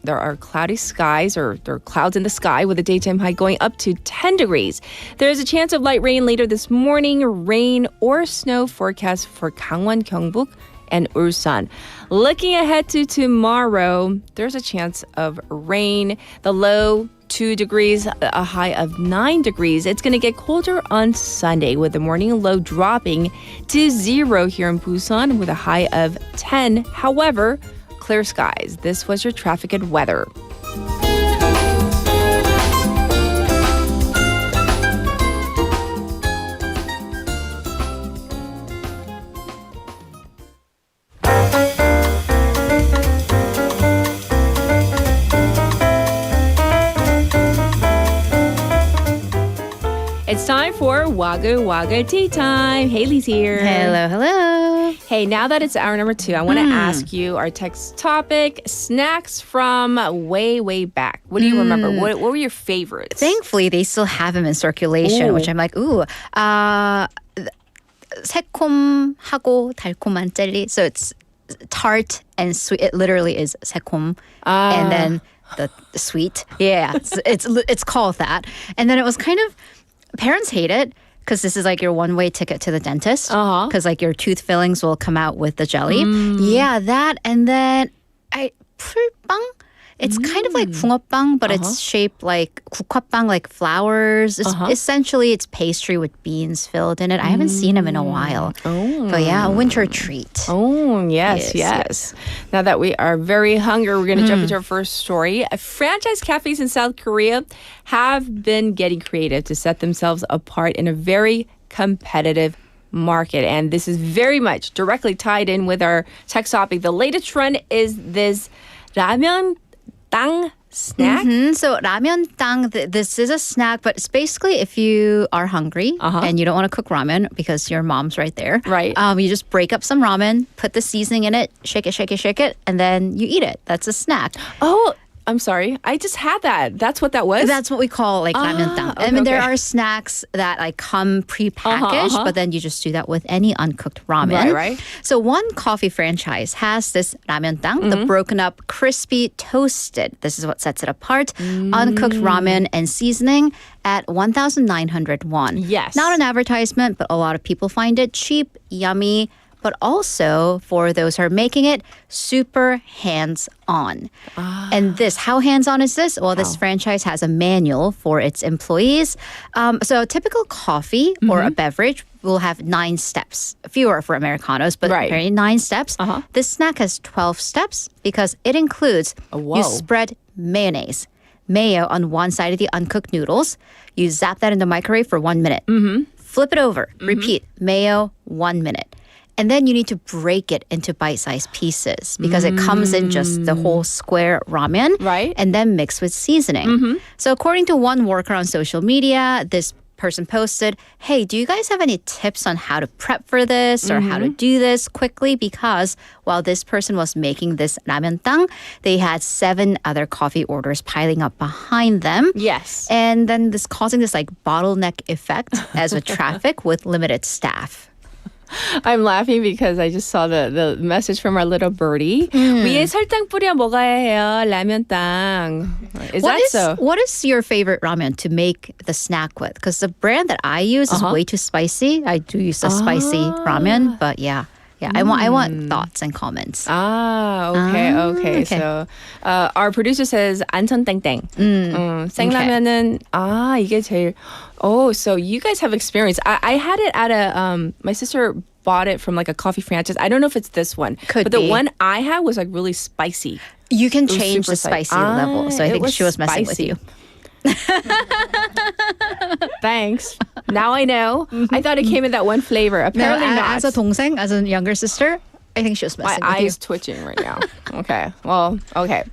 [SPEAKER 5] are cloudy skies, or there are clouds in the sky with a daytime high going up to 10 degrees. There's a chance of light rain later this morning, rain or snow forecast for Gangwon, Gyeongbuk, and Ulsan. Looking ahead to tomorrow, there's a chance of rain. The low 2 degrees, a high of 9 degrees. It's going to get colder on Sunday with the morning low dropping to 0 here in Busan with a high of 10. However, clear skies. This was your traffic and weather. It's time for Wagle Tea Time. Haley's here.
[SPEAKER 7] Hello.
[SPEAKER 5] Hey, now that it's hour number 2, I want to ask you our text topic, snacks from way back. What do you remember? What were your favorites?
[SPEAKER 7] Thankfully, they still have them in circulation, which I'm like, 새콤하고 달콤한 젤리. So it's tart and sweet. It literally is 새콤. And then the sweet. Yeah, it's called that. And then it was kind of, parents hate it because this is like your one-way ticket to the dentist. Because like your tooth fillings will come out with the jelly. Yeah, that. And then 풀빵? It's kind of like 붕어빵, but it's shaped like 국화빵, like flowers. It's essentially it's pastry with beans filled in it. I haven't seen them in a while. But yeah, a winter treat.
[SPEAKER 5] Oh, yes. Now that we are very hungry, we're going to jump into our first story. Franchise cafes in South Korea have been getting creative to set themselves apart in a very competitive market. And this is very much directly tied in with our text topic. The latest trend is this ramen 땅 snack.
[SPEAKER 7] So ramen 땅, this is a snack, but it's basically if you are hungry and you don't want to cook ramen because your mom's right there.
[SPEAKER 5] Right.
[SPEAKER 7] You just break up some ramen, put the seasoning in it, shake it, and then you eat it. That's a snack.
[SPEAKER 5] Oh, I'm sorry. I just had that. That's what that was?
[SPEAKER 7] That's what we call like ramen 땅. I mean, there are snacks that like come pre-packaged, but then you just do that with any uncooked ramen.
[SPEAKER 5] Right.
[SPEAKER 7] So one coffee franchise has this ramen 땅, the broken up, crispy, toasted. This is what sets it apart. Uncooked ramen and seasoning at 1,900 won.
[SPEAKER 5] Yes.
[SPEAKER 7] Not an advertisement, but a lot of people find it cheap, yummy, but also for those who are making it, super hands-on. And this, how hands-on is this? Well, this franchise has a manual for its employees. So a typical coffee or a beverage will have 9 steps. Fewer for Americanos, but apparently 9 steps. This snack has 12 steps because it includes you spread mayonnaise, mayo on one side of the uncooked noodles. You zap that in the microwave for 1 minute. Flip it over. Repeat. Mayo, 1 minute. And then you need to break it into bite-sized pieces because it comes in just the whole square ramen.
[SPEAKER 5] Right.
[SPEAKER 7] And then mixed with seasoning. So according to one worker on social media, this person posted, hey, do you guys have any tips on how to prep for this or how to do this quickly? Because while this person was making this ramen 땅, they had 7 other coffee orders piling up behind them.
[SPEAKER 5] Yes.
[SPEAKER 7] And then this causing this like bottleneck effect as with traffic with limited staff.
[SPEAKER 5] I'm laughing because I just saw the message from our little birdie. 위에 설탕 뿌려 먹어야 해요. 라면 땅. Is that so?
[SPEAKER 7] What is your favorite ramen to make the snack with? Because the brand that I use is way too spicy. I do use a spicy ramen, but yeah. I want thoughts and comments.
[SPEAKER 5] Okay. So our producer says 안천 땡땡. 생라면은 이게 제일. Oh, so you guys have experience. I had it at a my sister bought it from like a coffee franchise. I don't know if it's this one.
[SPEAKER 7] Could
[SPEAKER 5] but
[SPEAKER 7] be.
[SPEAKER 5] The one I had was like really spicy.
[SPEAKER 7] You can change the spicy level. So I think she was messing with
[SPEAKER 5] spicy.
[SPEAKER 7] you.
[SPEAKER 5] Thanks. Now I know. I thought it came in that one flavor. Apparently not.
[SPEAKER 7] As a 동생, as a younger sister, I think she was messing
[SPEAKER 5] My
[SPEAKER 7] with you.
[SPEAKER 5] eyes twitching right now. Okay. Well, okay.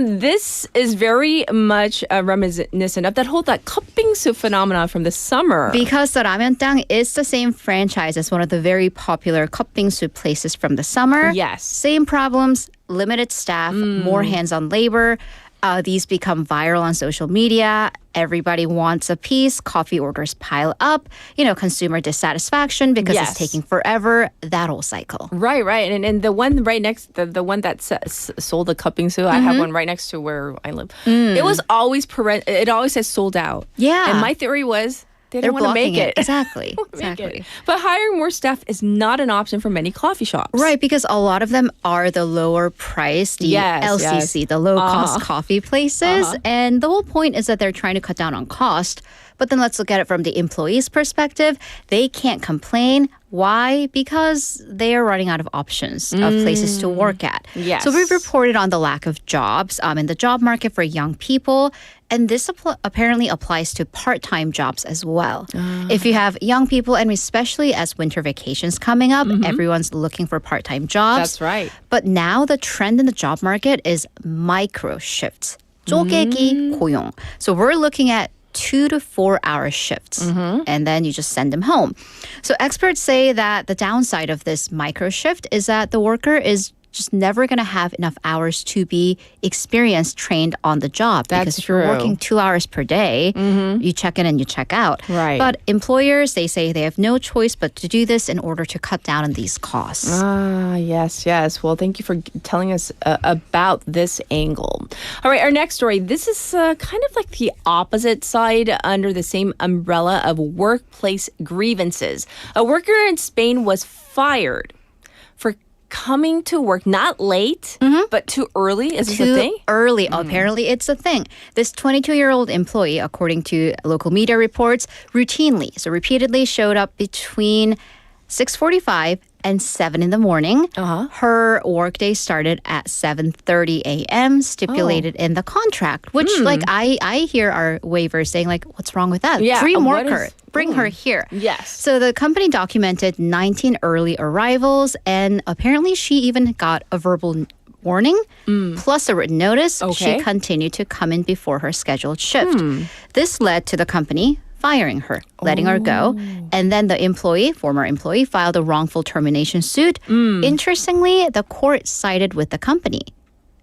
[SPEAKER 5] This is very much reminiscent of that whole 컵빙수 phenomenon from the summer.
[SPEAKER 7] Because the ramen 땅 is the same franchise as one of the very popular 컵빙수 places from the summer.
[SPEAKER 5] Yes.
[SPEAKER 7] Same problems, limited staff, more hands-on labor. These become viral on social media. Everybody wants a piece. Coffee orders pile up. Consumer dissatisfaction because it's taking forever. That whole cycle.
[SPEAKER 5] Right. And the one right next, the one that sold the cuppingsu, I have one right next to where I live. It was always it always says sold out.
[SPEAKER 7] Yeah.
[SPEAKER 5] And my theory was they don't want to make it.
[SPEAKER 7] Exactly.
[SPEAKER 5] But hiring more staff is not an option for many coffee shops.
[SPEAKER 7] Right, because a lot of them are the lower price, the LCC, the low-cost coffee places. And the whole point is that they're trying to cut down on cost. But then let's look at it from the employee's perspective. They can't complain. Why? Because they are running out of options of places to work at.
[SPEAKER 5] Yes.
[SPEAKER 7] So we've reported on the lack of jobs in the job market for young people. And this apparently applies to part-time jobs as well. If you have young people, and especially as winter vacations coming up, everyone's looking for part-time jobs.
[SPEAKER 5] That's right.
[SPEAKER 7] But now the trend in the job market is micro shifts. 쪼개기 고용. So we're looking at 2 to 4 hour shifts, and then you just send them home. So experts say that the downside of this micro shift is that the worker is just never going to have enough hours to be experienced, trained on the job.
[SPEAKER 5] That's
[SPEAKER 7] because if you're
[SPEAKER 5] true.
[SPEAKER 7] working 2 hours per day, you check in and you check out.
[SPEAKER 5] Right.
[SPEAKER 7] But employers, they say they have no choice but to do this in order to cut down on these costs.
[SPEAKER 5] Yes. Well, thank you for telling us about this angle. All right, our next story. This is kind of like the opposite side under the same umbrella of workplace grievances. A worker in Spain was fired for coming to work not late, but too early. Is this a thing?
[SPEAKER 7] Too early. Apparently, it's a thing. This 22-year-old employee, according to local media reports, repeatedly showed up between 6:45 and 7 in the morning. Her workday started at 7:30 a.m. stipulated in the contract, which I hear our waivers saying like, what's wrong with that?
[SPEAKER 5] Yeah,
[SPEAKER 7] Dream
[SPEAKER 5] what
[SPEAKER 7] worker.
[SPEAKER 5] is-
[SPEAKER 7] Bring her here.
[SPEAKER 5] Yes.
[SPEAKER 7] So the company documented 19 early arrivals, and apparently she even got a verbal warning plus a written notice.
[SPEAKER 5] Okay.
[SPEAKER 7] She continued to come in before her scheduled shift. This led to the company firing her, letting her go. And then the former employee, filed a wrongful termination suit. Interestingly, the court sided with the company.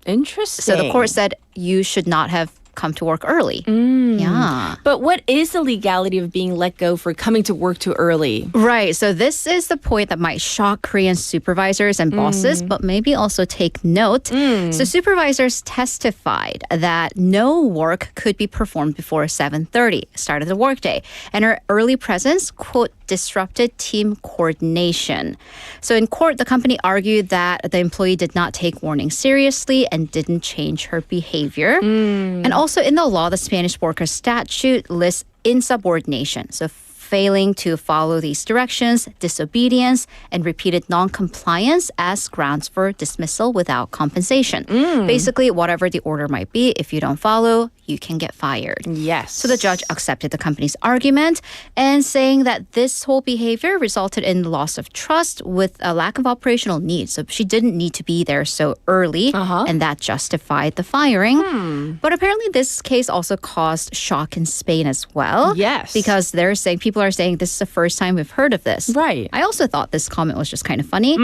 [SPEAKER 5] Interesting.
[SPEAKER 7] So the court said you should not have come to work early. Yeah.
[SPEAKER 5] But what is the legality of being let go for coming to work too early?
[SPEAKER 7] Right. So this is the point that might shock Korean supervisors and bosses, but maybe also take note. So supervisors testified that no work could be performed before 7:30, start of the workday. And her early presence, quote, disrupted team coordination. So in court, the company argued that the employee did not take warning seriously and didn't change her behavior. And also in the law, the Spanish workers statute lists insubordination. So failing to follow these directions, disobedience, and repeated non-compliance as grounds for dismissal without compensation. Basically, whatever the order might be, if you don't follow, you can get fired.
[SPEAKER 5] Yes.
[SPEAKER 7] So the judge accepted the company's argument and saying that this whole behavior resulted in loss of trust with a lack of operational needs. So she didn't need to be there so early, and that justified the firing. But apparently this case also caused shock in Spain as well.
[SPEAKER 5] Yes.
[SPEAKER 7] Because people are saying this is the first time we've heard of this.
[SPEAKER 5] Right.
[SPEAKER 7] I also thought this comment was just kind of funny.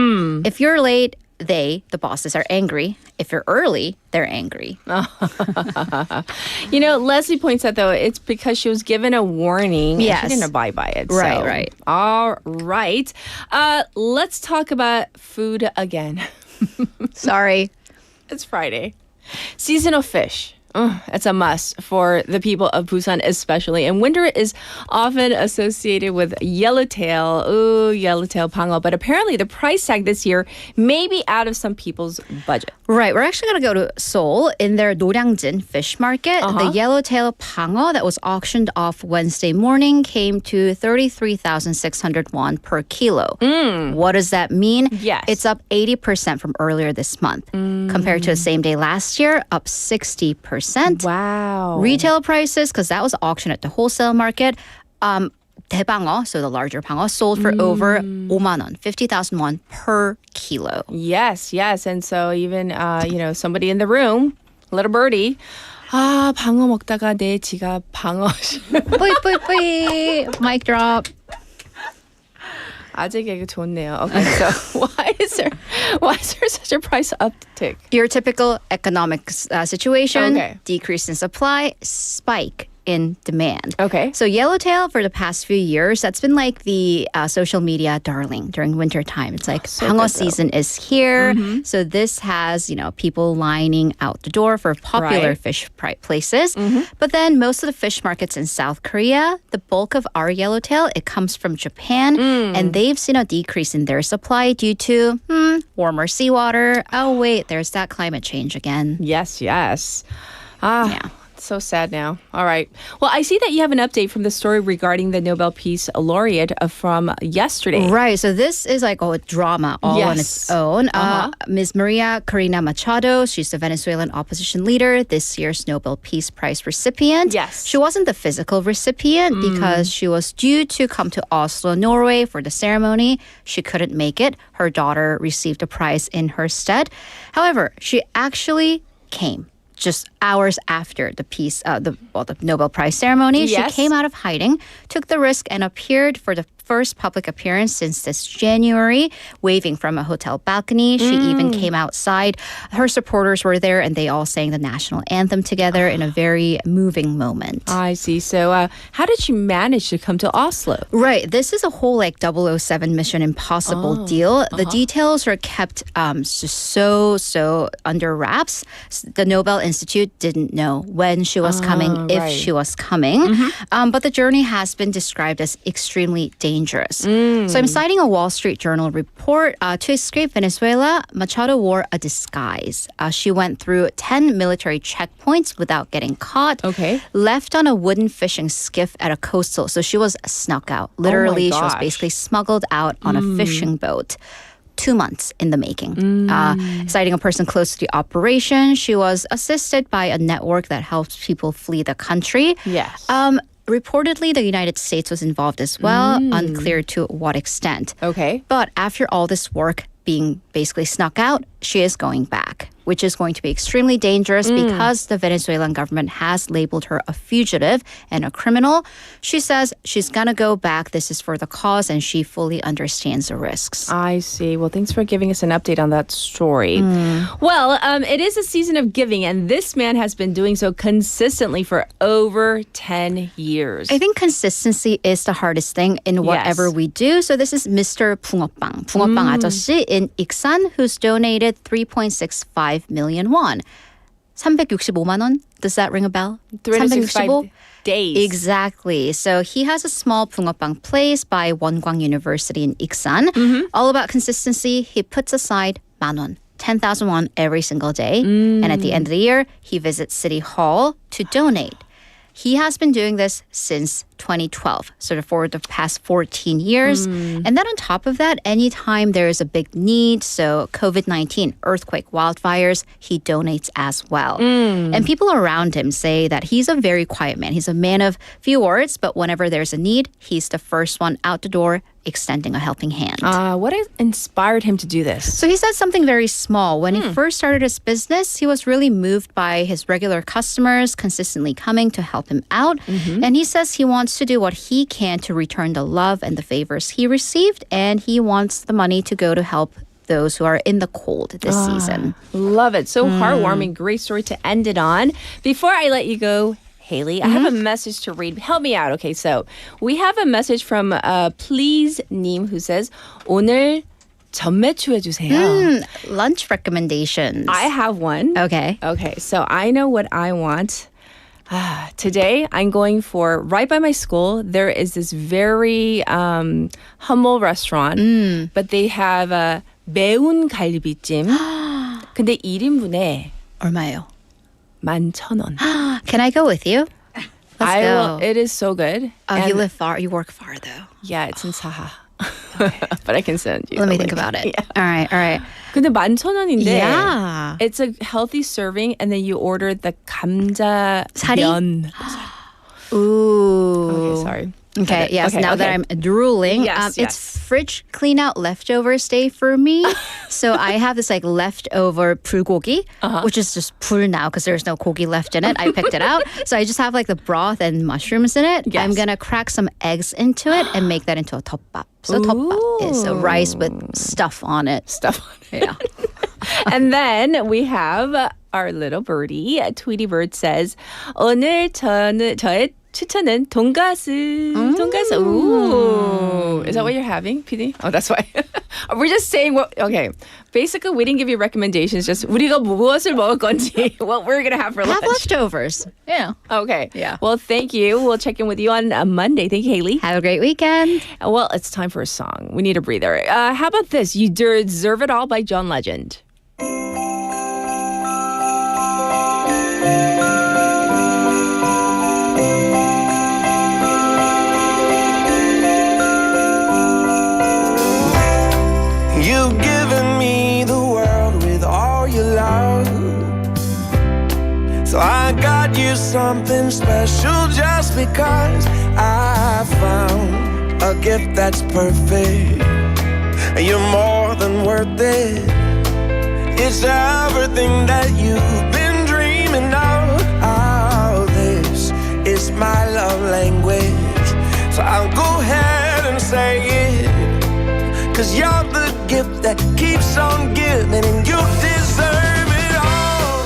[SPEAKER 7] If you're late, the bosses, are angry. If you're early, they're angry.
[SPEAKER 5] Leslie points out, though, it's because she was given a warning.
[SPEAKER 7] Yes.
[SPEAKER 5] And she didn't abide by it.
[SPEAKER 7] Right,
[SPEAKER 5] so.
[SPEAKER 7] right.
[SPEAKER 5] All right. Let's talk about food again.
[SPEAKER 7] Sorry.
[SPEAKER 5] It's Friday. Seasonal fish. It's a must for the people of Busan especially. And winter is often associated with yellowtail 방어. But apparently the price tag this year may be out of some people's budget.
[SPEAKER 7] Right. We're actually going to go to Seoul in their Noryangjin fish market. The yellowtail 방어 that was auctioned off Wednesday morning came to 33,600 won per kilo. What does that mean?
[SPEAKER 5] Yes.
[SPEAKER 7] It's up 80% from earlier this month. Compared to the same day last year, up 60%.
[SPEAKER 5] Wow.
[SPEAKER 7] Retail prices, because that was auctioned at the wholesale market, 대방어, so the larger 방어, sold for over 5만 won, 50,000 won per kilo.
[SPEAKER 5] Yes. And so even, somebody in the room, little birdie, 방어 먹다가 내 지갑 방어.
[SPEAKER 7] 뿌이, mic drop.
[SPEAKER 5] 아재 개그 좋네요. Okay, so why is there such a price uptick?
[SPEAKER 7] Your typical economic situation,
[SPEAKER 5] Okay.
[SPEAKER 7] decrease in supply, spike in demand.
[SPEAKER 5] Okay.
[SPEAKER 7] So yellowtail for the past few years, that's been like the social media darling during winter time. It's like 방어 season is here. So this has, people lining out the door for popular
[SPEAKER 5] Right.
[SPEAKER 7] fish places. But then most of the fish markets in South Korea, the bulk of our yellowtail, it comes from Japan. And they've seen a decrease in their supply due to warmer seawater. Oh, wait, there's that climate change again.
[SPEAKER 5] Yes.
[SPEAKER 7] Yeah.
[SPEAKER 5] So sad now. All right. Well, I see that you have an update from the story regarding the Nobel Peace Laureate from yesterday.
[SPEAKER 7] Right. So this is like a drama all on its own. Ms. Maria Corina Machado, she's the Venezuelan opposition leader, this year's Nobel Peace Prize recipient.
[SPEAKER 5] Yes.
[SPEAKER 7] She wasn't the physical recipient because she was due to come to Oslo, Norway for the ceremony. She couldn't make it. Her daughter received a prize in her stead. However, she actually came. Just hours after the Nobel Prize ceremony,
[SPEAKER 5] Yes.
[SPEAKER 7] she came out of hiding, took the risk, and appeared for the first public appearance since this January, waving from a hotel balcony. She even came outside. Her supporters were there, and they all sang the national anthem together in a very moving moment.
[SPEAKER 5] I see. So how did she manage to come to Oslo?
[SPEAKER 7] Right. This is a whole 007 Mission Impossible deal. The details are kept just so under wraps. The Nobel Institute didn't know when she was coming, if she was coming. But the journey has been described as extremely dangerous. So I'm citing a Wall Street Journal report. To escape Venezuela, Machado wore a disguise. She went through 10 military checkpoints without getting caught. Left on a wooden fishing skiff at a coastal. So she was snuck out. Literally, she was basically smuggled out on a fishing boat. 2 months in the making. Citing a person close to the operation, she was assisted by a network that helps people flee the country.
[SPEAKER 5] Yes.
[SPEAKER 7] Reportedly, the United States was involved as well, unclear to what extent. But after all this work being basically snuck out, she is going back, which is going to be extremely dangerous because the Venezuelan government has labeled her a fugitive and a criminal. She says she's going to go back. This is for the cause, and she fully understands the risks.
[SPEAKER 5] I see. Well, thanks for giving us an update on that story. Well, it is a season of giving, and this man has been doing so consistently for over 10 years.
[SPEAKER 7] I think consistency is the hardest thing in whatever we do. So this is Mr. 붕어빵 아저씨 in Iksan, who's donated 3.65 million won. 365만 원? Does that ring a bell?
[SPEAKER 5] 365 days.
[SPEAKER 7] Exactly. So he has a small 붕어빵 place by Wonkwang University in Iksan. All about consistency. He puts aside 10,000 won, 10,000 won every single day. And at the end of the year, he visits City Hall to donate. He has been doing this since 2012, sort of for the past 14 years. And then on top of that, anytime there is a big need, so COVID-19, earthquake, wildfires, he donates as well. And people around him say that he's a very quiet man. He's a man of few words, but whenever there's a need, he's the first one out the door extending a helping hand.
[SPEAKER 5] What inspired him to do this?
[SPEAKER 7] So he said something very small. When he first started his business, he was really moved by his regular customers consistently coming to help him out. And he says he wants to do what he can to return the love and the favors he received, and he wants the money to go to help those who are in the cold this season.
[SPEAKER 5] Love it. So heartwarming. Great story to end it on. Before I let you go, Haley, I have a message to read. Help me out. Okay, so we have a message from Please-님 who says, 오늘 전매추 해주세요.
[SPEAKER 7] Lunch recommendations.
[SPEAKER 5] I have one.
[SPEAKER 7] Okay.
[SPEAKER 5] Okay, so I know what I want. Today, I'm going for, right by my school, there is this very humble restaurant, but they have a 매운 갈비찜. 근데 1인분에
[SPEAKER 7] 얼마예요?
[SPEAKER 5] 11,000원.
[SPEAKER 7] Can I go with you? Let's go.
[SPEAKER 5] It is so good.
[SPEAKER 7] Oh, you live far. You work far, though.
[SPEAKER 5] Yeah, it's in Saha. But I can send you.
[SPEAKER 7] Let me think about it.
[SPEAKER 5] Yeah.
[SPEAKER 7] All right.
[SPEAKER 5] 근데 11,000원인데
[SPEAKER 7] Yeah.
[SPEAKER 5] it's a healthy serving, and then you order the 감자 면.
[SPEAKER 7] Ooh.
[SPEAKER 5] Okay, sorry.
[SPEAKER 7] Okay, yes. Now that I'm drooling, it's fridge clean out leftovers day for me. So I have this leftover 불고기, which is just 불 now because there's no 고기 left in it. I picked it out. So I just have the broth and mushrooms in it.
[SPEAKER 5] Yes.
[SPEAKER 7] I'm going to crack some eggs into it and make that into a 덮밥. So 덮밥 is a rice with stuff on it. Yeah.
[SPEAKER 5] And then we have our little birdie. Tweety Bird says, 오늘 저의 추천은 돈가스. 돈가스. Ooh. Is that what you're having, PD? Oh, that's why. We're just saying okay. Basically, we didn't give you recommendations. Just 우리가 무엇을 먹을 건지, what we're going to have for lunch.
[SPEAKER 7] Have leftovers. Yeah.
[SPEAKER 5] Okay.
[SPEAKER 7] Yeah.
[SPEAKER 5] Well, thank you. We'll check in with you on Monday. Thank you, Haley.
[SPEAKER 7] Have a great weekend.
[SPEAKER 5] Well, it's time for a song. We need a breather. How about this? You Deserve It All by John Legend.
[SPEAKER 10] You've given me the world with all your love, so I got you something special just because I found a gift that's perfect. You're more than worth it. It's everything that you've been dreaming of. Oh, this is my love language, so I'll go ahead and say 'cause you're the gift that keeps on giving, and you deserve it all.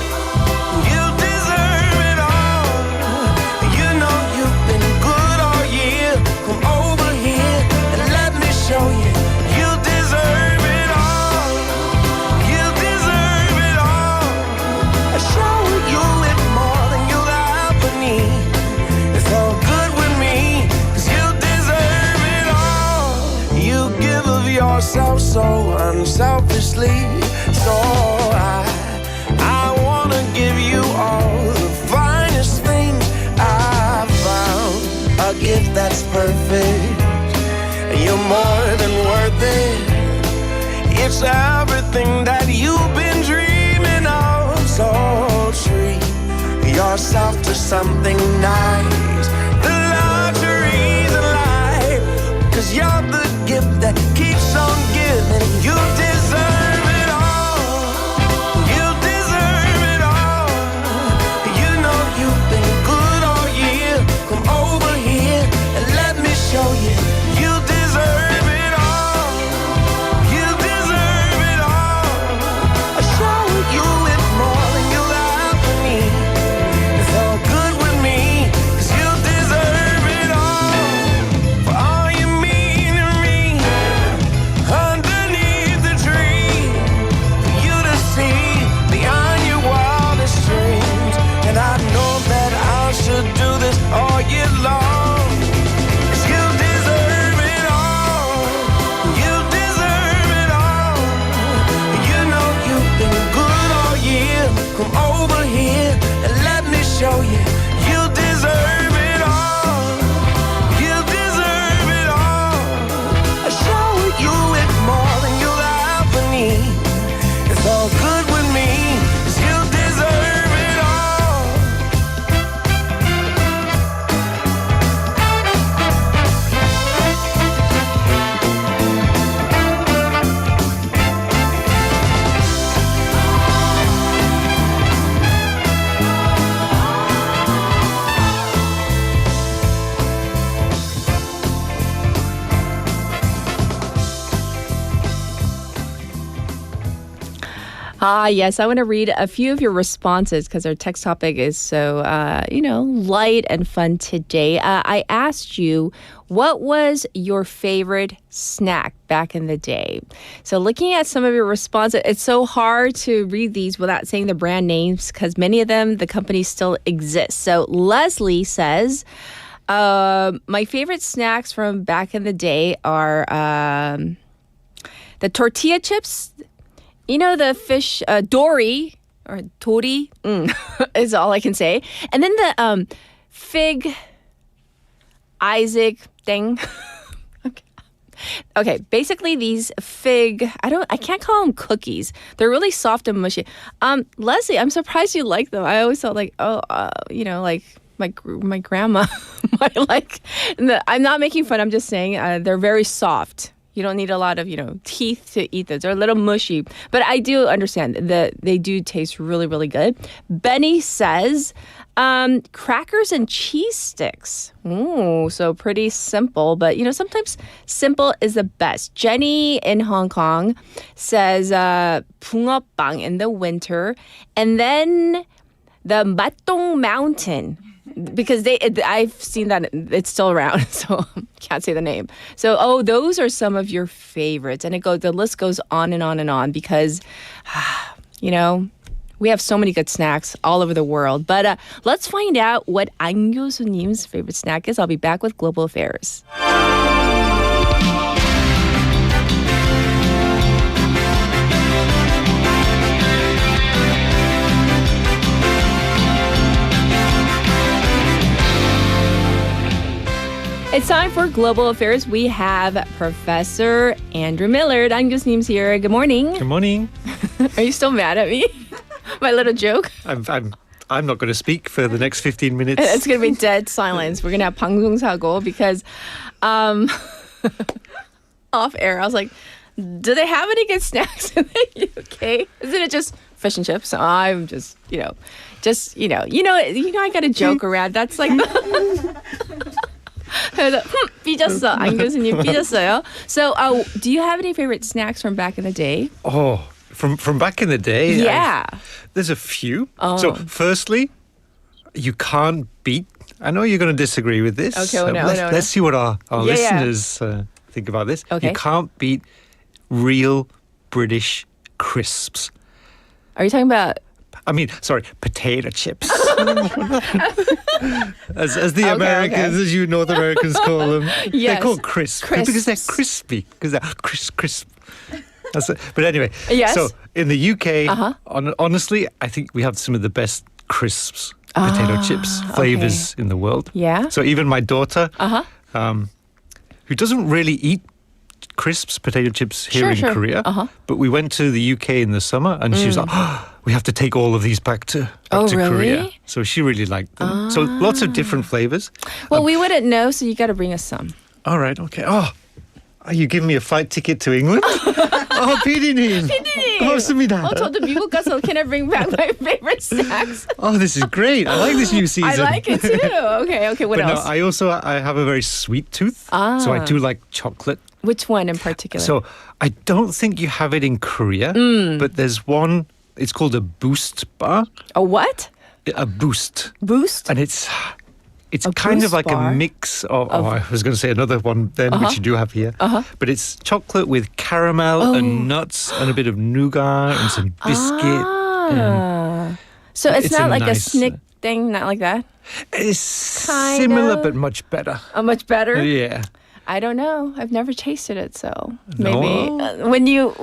[SPEAKER 10] You deserve it all. You know you've been good all year. Come over here and let me show you. You deserve it all. You deserve it all. I show you it more than you'll ever need. It's all good with me, 'cause you deserve it all. You give of yourself so unselfishly. So I wanna give you all the finest thing I've found. A gift that's perfect. You're more than worth it. It's everything that you've been dreaming of. So treat yourself to something nice. The luxuries of life. 'Cause you're the gift that keeps on giving. You deserve it all. You deserve it all. You know you've been good all year. Come over here and let me show you. You deserve it all. You deserve it all. I show you it more than you'll ever need. It's all good with me, 'cause you deserve it all. For all you mean to me, underneath the tree, for you to see beyond your wildest dreams. And I know that I should do this all year long, 'cause you deserve it all. You deserve it all. You know you've been good all year. Come over here and let me show you. You deserve it all. You deserve it all. I show you it more than you'll ever need. It's all good with me, 'cause you deserve it all.
[SPEAKER 5] Yes, I want to read a few of your responses because our text topic is so, light and fun today. I asked you, what was your favorite snack back in the day? So looking at some of your responses, it's so hard to read these without saying the brand names because many of them, the companies still exist. So Leslie says, my favorite snacks from back in the day are the tortilla chips. You know, the fish, dory, or tori, is all I can say. And then the fig, Isaac thing. Okay, basically these fig, I can't call them cookies. They're really soft and mushy. Leslie, I'm surprised you like them. I always thought like, like my grandma might like. I'm not making fun, I'm just saying they're very soft. You don't need a lot of, teeth to eat those. They're a little mushy. But I do understand that they do taste really, really good. Benny says, crackers and cheese sticks. Ooh, so pretty simple. But, sometimes simple is the best. Jenny in Hong Kong says, 붕어빵 in the winter. And then the Matong Mountain. Because I've seen that it's still around, so can't say the name. So, those are some of your favorites, and the list goes on and on and on because, we have so many good snacks all over the world. But let's find out what An 교수님's favorite snack is. I'll be back with Global Affairs. It's time for Global Affairs. We have Professor Andrew Millard. An 교수님's here. Good morning.
[SPEAKER 19] Good morning.
[SPEAKER 5] Are you still mad at me? My little joke?
[SPEAKER 19] I'm not going to speak for the next 15 minutes.
[SPEAKER 5] It's going to be dead silence. We're going to have 방송사고 because off air, I was like, do they have any good snacks in the UK? Isn't it just fish and chips? I'm just, I got a joke around. That's like 그래서 삐졌어. 안 교수님 삐졌어요. So, do you have any favorite snacks from back in the day?
[SPEAKER 19] Oh, from back in the day?
[SPEAKER 5] Yeah.
[SPEAKER 19] There's a few. So, firstly, you can't beat. I know you're going to disagree with this.
[SPEAKER 5] Okay,
[SPEAKER 19] let's see what our listeners think about this.
[SPEAKER 5] Okay.
[SPEAKER 19] You can't beat real British crisps.
[SPEAKER 5] Are you talking about?
[SPEAKER 19] I mean, sorry, potato chips. as the Americans, as you North Americans call them.
[SPEAKER 5] Yes.
[SPEAKER 19] They're called crisps. Because they're crispy. Because they're crisp. That's it. But anyway,
[SPEAKER 5] Yes.
[SPEAKER 19] so in the UK, honestly, I think we have some of the best crisps, potato chips flavors in the world.
[SPEAKER 5] Yeah.
[SPEAKER 19] So even my daughter, who doesn't really eat crisps, potato chips here in Korea, but we went to the UK in the summer and she was like, we have to take all of these back to
[SPEAKER 5] really?
[SPEAKER 19] Korea. So she really liked them. So lots of different flavors.
[SPEAKER 5] Well, we wouldn't know, so you got to bring us some.
[SPEAKER 19] All right, okay. Oh, are you giving me a flight ticket to England? PD님. 고맙습니다.
[SPEAKER 5] 저도 미국 가서 can I bring back my favorite snacks?
[SPEAKER 19] Oh, this is great. I like this new season.
[SPEAKER 5] I like it too. Okay, what
[SPEAKER 19] but
[SPEAKER 5] else?
[SPEAKER 19] No, I have a very sweet tooth. So I do like chocolate.
[SPEAKER 5] Which one in particular?
[SPEAKER 19] So I don't think you have it in Korea, but there's one, it's called a Boost bar.
[SPEAKER 5] A what?
[SPEAKER 19] A Boost.
[SPEAKER 5] Boost?
[SPEAKER 19] And it's kind of like
[SPEAKER 5] bar?
[SPEAKER 19] a mix of I was going to say another one then, which you do have here. But it's chocolate with caramel and nuts and a bit of nougat and some biscuit.
[SPEAKER 5] So it's not like
[SPEAKER 19] nice,
[SPEAKER 5] a snick thing, not like that?
[SPEAKER 19] It's similar but much better.
[SPEAKER 5] Much better?
[SPEAKER 19] Yeah.
[SPEAKER 5] I don't know. I've never tasted it, so maybe when you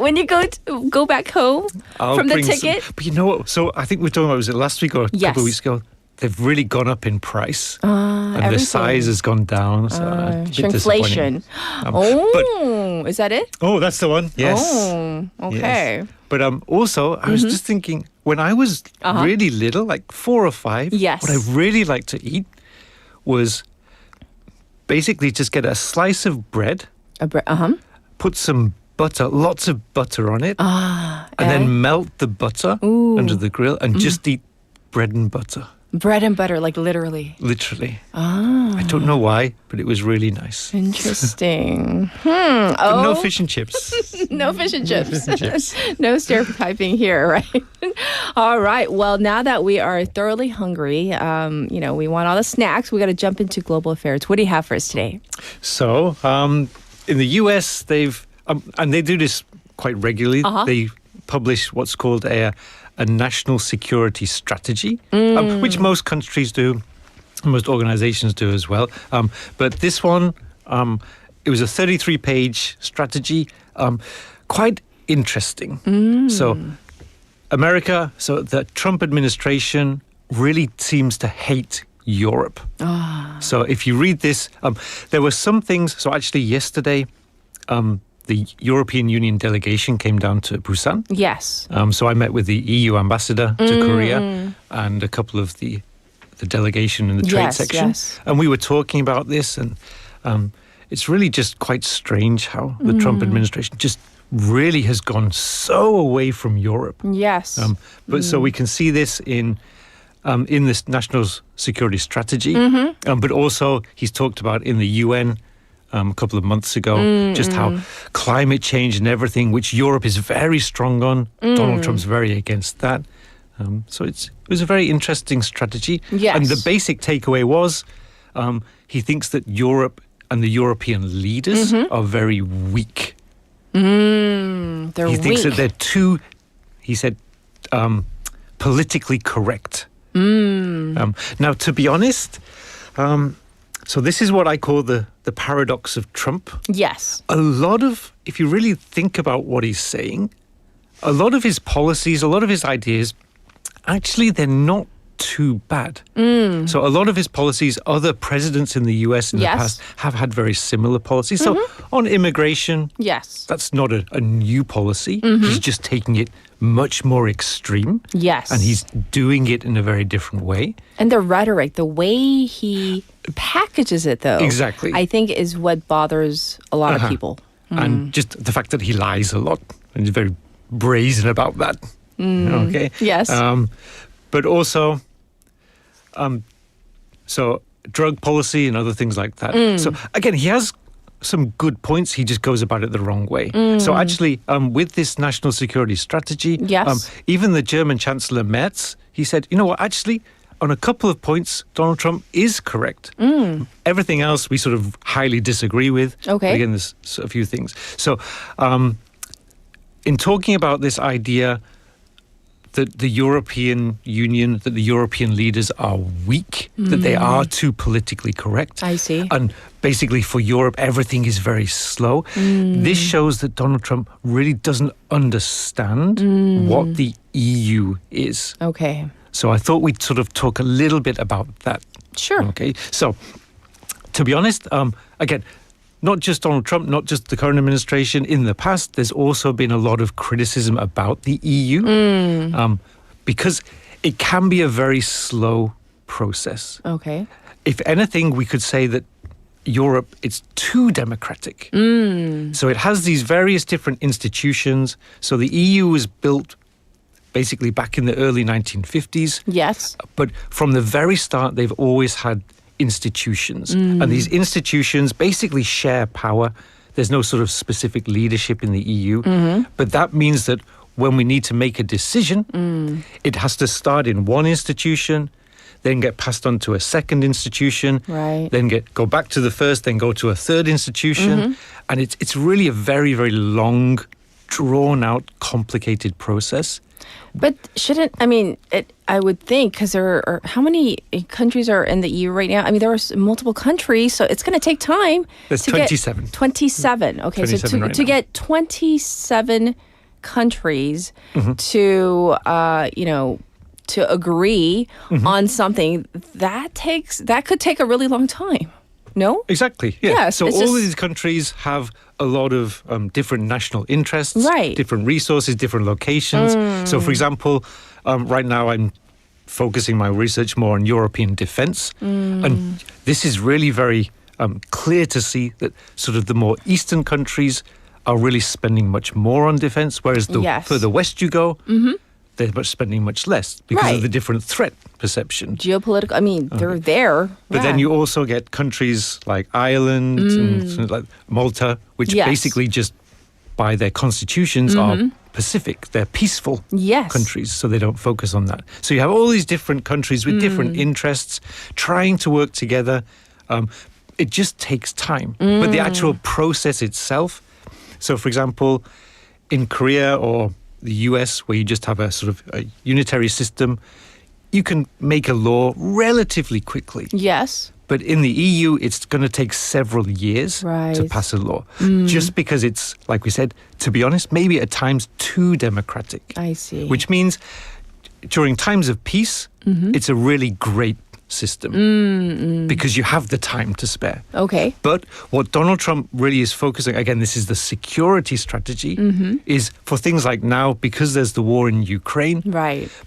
[SPEAKER 5] go back home from the ticket.
[SPEAKER 19] But you know what? So I think we were talking about, was it last week or a couple of weeks ago? They've really gone up in price, and the size has gone down. So a bit
[SPEAKER 5] shrinkflation.
[SPEAKER 19] But,
[SPEAKER 5] is that it?
[SPEAKER 19] Oh, that's the one. Yes.
[SPEAKER 5] Oh, okay.
[SPEAKER 19] Yes. But also, I was just thinking, when I was really little, like 4 or 5, what I really liked to eat was basically just get a slice of bread, put some butter, lots of butter on it, and then melt the butter under the grill and just eat bread and butter.
[SPEAKER 5] Bread and butter, like literally.
[SPEAKER 19] Literally. I don't know why, but it was really nice.
[SPEAKER 5] Interesting.
[SPEAKER 19] But no fish and chips.
[SPEAKER 5] No fish and chips. No stereotyping here, right? All right. Well, now that we are thoroughly hungry, we want all the snacks. We got to jump into global affairs. What do you have for us today?
[SPEAKER 19] So, in the US, and they do this quite regularly. They publish what's called a national security strategy, which most countries do, most organizations do as well. But this one, it was a 33-page strategy, quite interesting. So America, so the Trump administration really seems to hate Europe. So if you read this, there were some things, so actually yesterday, the European Union delegation came down to Busan.
[SPEAKER 5] Yes.
[SPEAKER 19] So I met with the EU ambassador to Korea and a couple of the delegation in the trade section.
[SPEAKER 5] Yes.
[SPEAKER 19] And we were talking about this, and it's really just quite strange how the Trump administration just really has gone so away from Europe.
[SPEAKER 5] Yes.
[SPEAKER 19] But so we can see this in this national security strategy, but also he's talked about in the UN a couple of months ago, just how climate change and everything, which Europe is very strong on, Donald Trump's very against that. So it was a very interesting strategy.
[SPEAKER 5] Yes.
[SPEAKER 19] And the basic takeaway was he thinks that Europe and the European leaders are very weak.
[SPEAKER 5] They're
[SPEAKER 19] He thinks that they're too, he said, politically correct. Now, to be honest, so this is what I call the paradox of Trump.
[SPEAKER 5] Yes.
[SPEAKER 19] A lot of, if you really think about what he's saying, a lot of his policies, a lot of his ideas, actually they're not too bad. So a lot of his policies, other presidents in the US in the past have had very similar policies. So on immigration, that's not a new policy. He's just taking it much more extreme.
[SPEAKER 5] Yes.
[SPEAKER 19] And he's doing it in a very different way.
[SPEAKER 5] And the rhetoric, the way he packages it, though,
[SPEAKER 19] exactly,
[SPEAKER 5] I think is what bothers a lot of people.
[SPEAKER 19] And just the fact that he lies a lot and he's very brazen about that. Okay.
[SPEAKER 5] Yes.
[SPEAKER 19] But also, so drug policy and other things like that. So again, he has some good points. He just goes about it the wrong way. So actually, with this national security strategy, even the German Chancellor Merz, he said, you know what, actually, on a couple of points, Donald Trump is correct. Everything else we sort of highly disagree with.
[SPEAKER 5] Okay.
[SPEAKER 19] But again, there's a few things. So in talking about this idea that the European Union, that the European leaders are weak, that they are too politically correct.
[SPEAKER 5] I see.
[SPEAKER 19] And basically for Europe, everything is very slow. This shows that Donald Trump really doesn't understand what the EU is.
[SPEAKER 5] Okay.
[SPEAKER 19] So I thought we'd sort of talk a little bit about that.
[SPEAKER 5] Sure.
[SPEAKER 19] Okay. So to be honest, again, not just Donald Trump, not just the current administration. In the past, there's also been a lot of criticism about the EU because it can be a very slow process.
[SPEAKER 5] Okay.
[SPEAKER 19] If anything, we could say that Europe, it's too democratic. So it has these various different institutions. So the EU was built basically back in the early 1950s.
[SPEAKER 5] Yes.
[SPEAKER 19] But from the very start, they've always had institutions. And these institutions basically share power. There's no sort of specific leadership in the EU. But that means that when we need to make a decision, it has to start in one institution, then get passed on to a second institution, then go back to the first, then go to a third institution. And it's really a very, very long, drawn-out, complicated process.
[SPEAKER 5] But I would think, because there are, how many countries are in the EU right now? I mean, there are multiple countries, so it's going to take time.
[SPEAKER 19] There's 27.
[SPEAKER 5] 27. Okay,
[SPEAKER 19] 27
[SPEAKER 5] so
[SPEAKER 19] right
[SPEAKER 5] to
[SPEAKER 19] now.
[SPEAKER 5] get 27 countries to, to agree on something, that could take a really long time. No?
[SPEAKER 19] Exactly. Yeah.
[SPEAKER 5] Yes,
[SPEAKER 19] So
[SPEAKER 5] it's
[SPEAKER 19] all
[SPEAKER 5] just-
[SPEAKER 19] of these countries have a lot of different national interests, different resources, different locations. So, for example, right now I'm focusing my research more on European defence, and this is really very clear to see that sort of the more eastern countries are really spending much more on defence, whereas the further west you go, they're spending much less because of the different threat perception.
[SPEAKER 5] Geopolitical, I mean, they're there.
[SPEAKER 19] But then you also get countries like Ireland and like Malta, which basically just by their constitutions are Pacific. They're peaceful countries, so they don't focus on that. So you have all these different countries with different interests trying to work together. It just takes time. But the actual process itself, so for example, in Korea or the US, where you just have a sort of a unitary system, you can make a law relatively quickly.
[SPEAKER 5] Yes.
[SPEAKER 19] But in the EU, it's going to take several years to pass a law. Just because it's, like we said, to be honest, maybe at times too democratic.
[SPEAKER 5] I see.
[SPEAKER 19] Which means during times of peace, it's a really great system because you have the time to spare.
[SPEAKER 5] Okay.
[SPEAKER 19] But what Donald Trump really is focusing, again, this is the security strategy, is for things like now, because there's the war in Ukraine,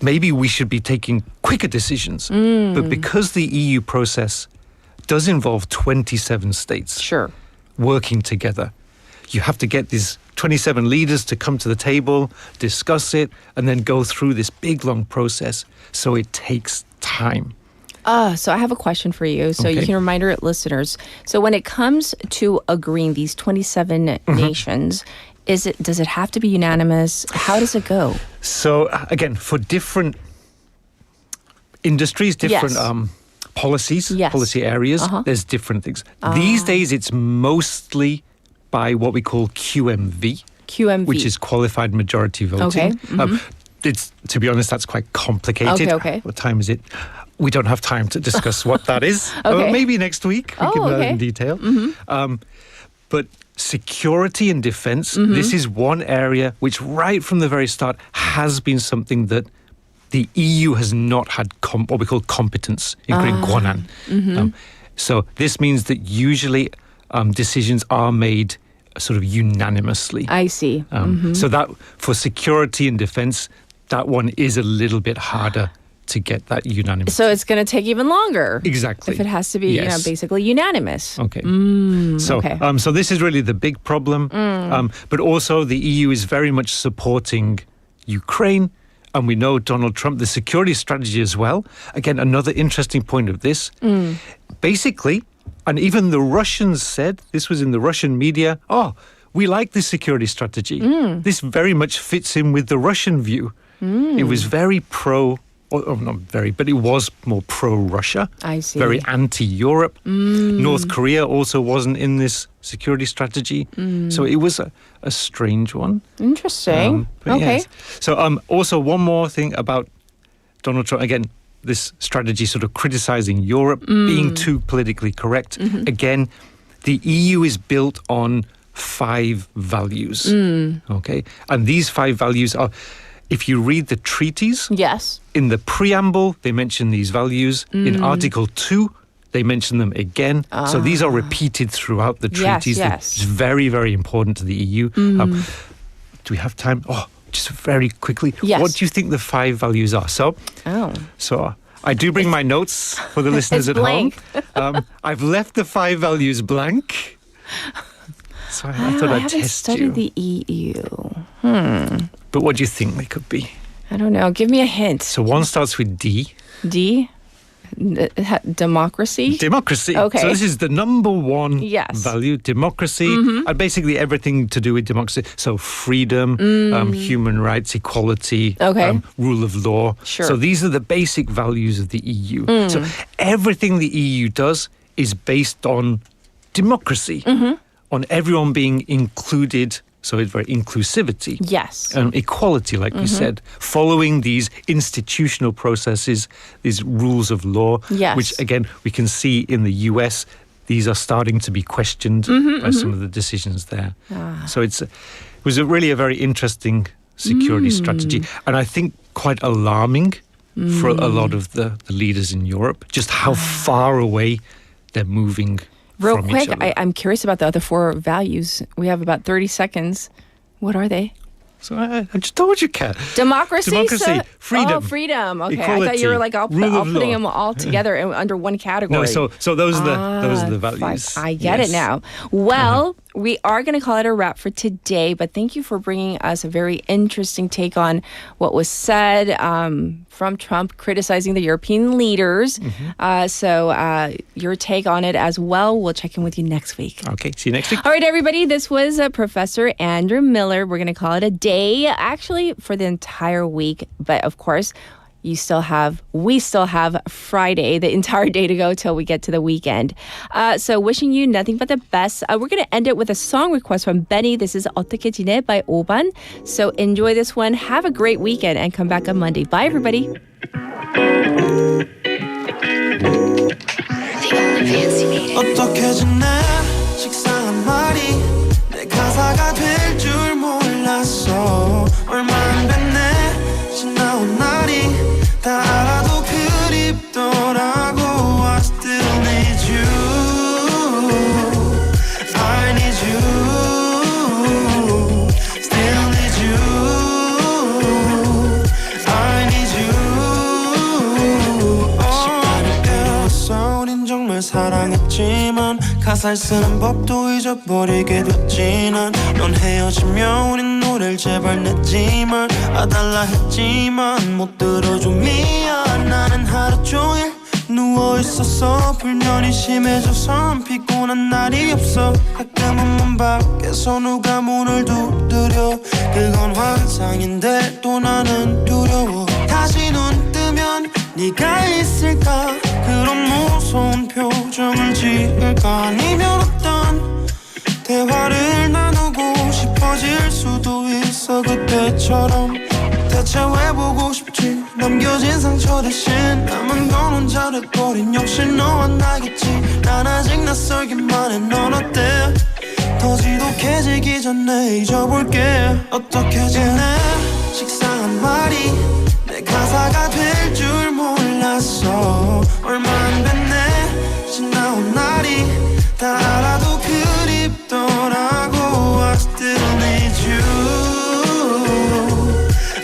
[SPEAKER 19] maybe we should be taking quicker decisions. But because the EU process does involve 27 states working together, you have to get these 27 leaders to come to the table, discuss it, and then go through this big, long process. So it takes time.
[SPEAKER 5] So I have a question for you. So you can remind our listeners. So when it comes to agreeing these 27 nations, does it have to be unanimous? How does it go?
[SPEAKER 19] So again, for different industries, different policies, policy areas, there's different things. These days, it's mostly by what we call QMV, which is qualified majority voting. It's, to be honest, that's quite complicated. What time is it? We don't have time to discuss what that is. Maybe next week we can do that in detail. But security and defense, this is one area which right from the very start has been something that the EU has not had what we call competence, including Guanan. So this means that usually decisions are made sort of unanimously.
[SPEAKER 5] I see.
[SPEAKER 19] So that for security and defense, that one is a little bit harder to get that unanimous.
[SPEAKER 5] So it's going to take even longer.
[SPEAKER 19] Exactly.
[SPEAKER 5] If it has to be, basically unanimous.
[SPEAKER 19] Okay. So this is really the big problem. But also the EU is very much supporting Ukraine and we know Donald Trump, the security strategy as well. Again, another interesting point of this. Basically, and even the Russians said, this was in the Russian media, we like this security strategy. This very much fits in with the Russian view. It was very not very, but it was more pro-Russia.
[SPEAKER 5] I see.
[SPEAKER 19] Very anti-Europe. North Korea also wasn't in this security strategy. So it was a strange one.
[SPEAKER 5] Interesting. Okay.
[SPEAKER 19] Yes. So also one more thing about Donald Trump. Again, this strategy sort of criticizing Europe, being too politically correct. Again, the EU is built on 5 values. Okay? And these 5 values are, if you read the treaties,
[SPEAKER 5] yes,
[SPEAKER 19] in the preamble, they mention these values. In Article 2, they mention them again. So these are repeated throughout the treaties.
[SPEAKER 5] Yes.
[SPEAKER 19] It's very, very important to the EU. Do we have time? Just very quickly.
[SPEAKER 5] Yes.
[SPEAKER 19] What do you think the 5 values are? So I do bring my notes for the listeners at
[SPEAKER 5] blank.
[SPEAKER 19] home. I've left the 5 values blank. So I thought I'd
[SPEAKER 5] haven't
[SPEAKER 19] test
[SPEAKER 5] studied
[SPEAKER 19] you.
[SPEAKER 5] the EU.
[SPEAKER 19] But what do you think they could be?
[SPEAKER 5] I don't know. Give me a hint.
[SPEAKER 19] So one starts with D.
[SPEAKER 5] D? Democracy?
[SPEAKER 19] Democracy.
[SPEAKER 5] Okay.
[SPEAKER 19] So this is the number one
[SPEAKER 5] Yes.
[SPEAKER 19] value, democracy, and basically everything to do with democracy. So freedom, human rights, equality,
[SPEAKER 5] Okay.
[SPEAKER 19] rule of law.
[SPEAKER 5] Sure.
[SPEAKER 19] So these are the basic values of the EU. So everything the EU does is based on democracy, on everyone being included. So it's very inclusivity.
[SPEAKER 5] Yes.
[SPEAKER 19] Equality, like we said, following these institutional processes, these rules of law,
[SPEAKER 5] Yes.
[SPEAKER 19] which again, we can see in the US, these are starting to be questioned by some of the decisions there. So it was really a very interesting security strategy. And I think quite alarming for a lot of the leaders in Europe, just how far away they're moving.
[SPEAKER 5] Real
[SPEAKER 19] from
[SPEAKER 5] quick,
[SPEAKER 19] each other.
[SPEAKER 5] I'm curious about the other 4 values. We have about 30 seconds. What are they?
[SPEAKER 19] So I just told you, Kat.
[SPEAKER 5] Democracy,
[SPEAKER 19] freedom.
[SPEAKER 5] Oh, freedom. Okay, I
[SPEAKER 19] equality,
[SPEAKER 5] thought you were like all
[SPEAKER 19] rule of
[SPEAKER 5] putting
[SPEAKER 19] law.
[SPEAKER 5] them all together under one category.
[SPEAKER 19] No, so those are the values.
[SPEAKER 5] I get it now. Well, we are going to call it a wrap for today, but thank you for bringing us a very interesting take on what was said from Trump criticizing the European leaders. So your take on it as well. We'll check in with you next week.
[SPEAKER 19] Okay, see you next week.
[SPEAKER 5] All right, everybody. This was Professor Andrew Miller. We're going to call it a day, actually, for the entire week. But of course, we still have Friday, the entire day to go till we get to the weekend. So wishing you nothing but the best. We're going to end it with a song request from Benny. This is 어떻게 지내 by 오반. So enjoy this one. Have a great weekend and come back on Monday. Bye, everybody.
[SPEAKER 10] 어떻게 지내 식상한 말이 내 가사가 될 줄 몰랐어 얼마 안 됐네 지나온 날이 다 알아도 그립더라고 I still need you I need you Still need you I need you 시간이 흘렀어 우린 정말 사랑했지만 가사를 쓰는 법도 잊어버리게 됐지 난 헤어지면 우린 노래를 제발 내지만 아달라 했지만 못 들어줘 미안 나는 하루 종일 누워있었어 불면이 심해져서 피곤한 날이 없어 가끔은 문 밖에서 누가 문을 두드려 그건 환상인데 또 나는 두려워 다시 눈 뜨면 네가 있을까 그런 무서운 표정을 지을까 아니면 어떤 대화를 나누고 싶어질 수도 있어 그때처럼 대체 왜 보고 싶지 남겨진 상처 대신 남은 건 혼자 돼버린 역시 너와 나겠지 난 아직 낯설기만 해 넌 어때 더 지독해지기 전에 잊어볼게 어떻게 지내 식상한 말이 내 가사가 될 줄 몰랐어 얼마 안 됐네 지나온 날이 다 알아도 그립더라고 I still need you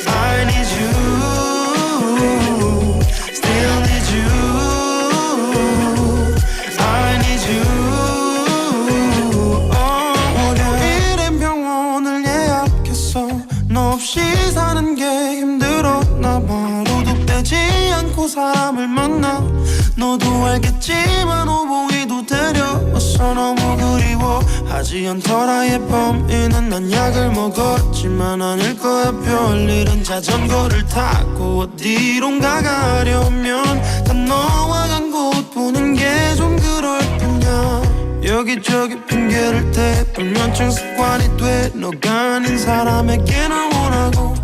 [SPEAKER 10] I need you Still need you I need you 월요일엔 병원을 예약했어 너 없이 사는 게 힘들어 사람을 만나 너도 알겠지만 오봉이도 데려와서 너무 그리워 하지 않더라 예쁨 이는 난 약을 먹었지만 아닐 거야 별일은 자전거를 타고 어디론가 가려면 단 너와 간 곳 보는 게 좀 그럴 뿐이야 여기저기 핑계를 대 불면증 습관이 돼 너가 아닌 사람에게 널 원하고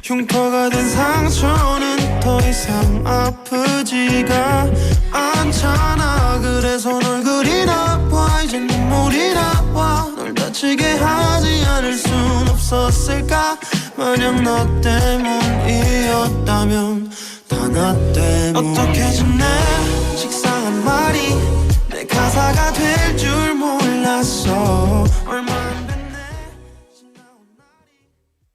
[SPEAKER 10] 흉터가 된 상처는 더 이상 아프지가 않잖아 그래서 널 그리 나와 이제 눈물이 나와 널 다치게 하지 않을 순 없었을까 만약 나 때문이었다면 다 나 때문 어떻게 지내 식상한 말이 내 가사가 될 줄 몰라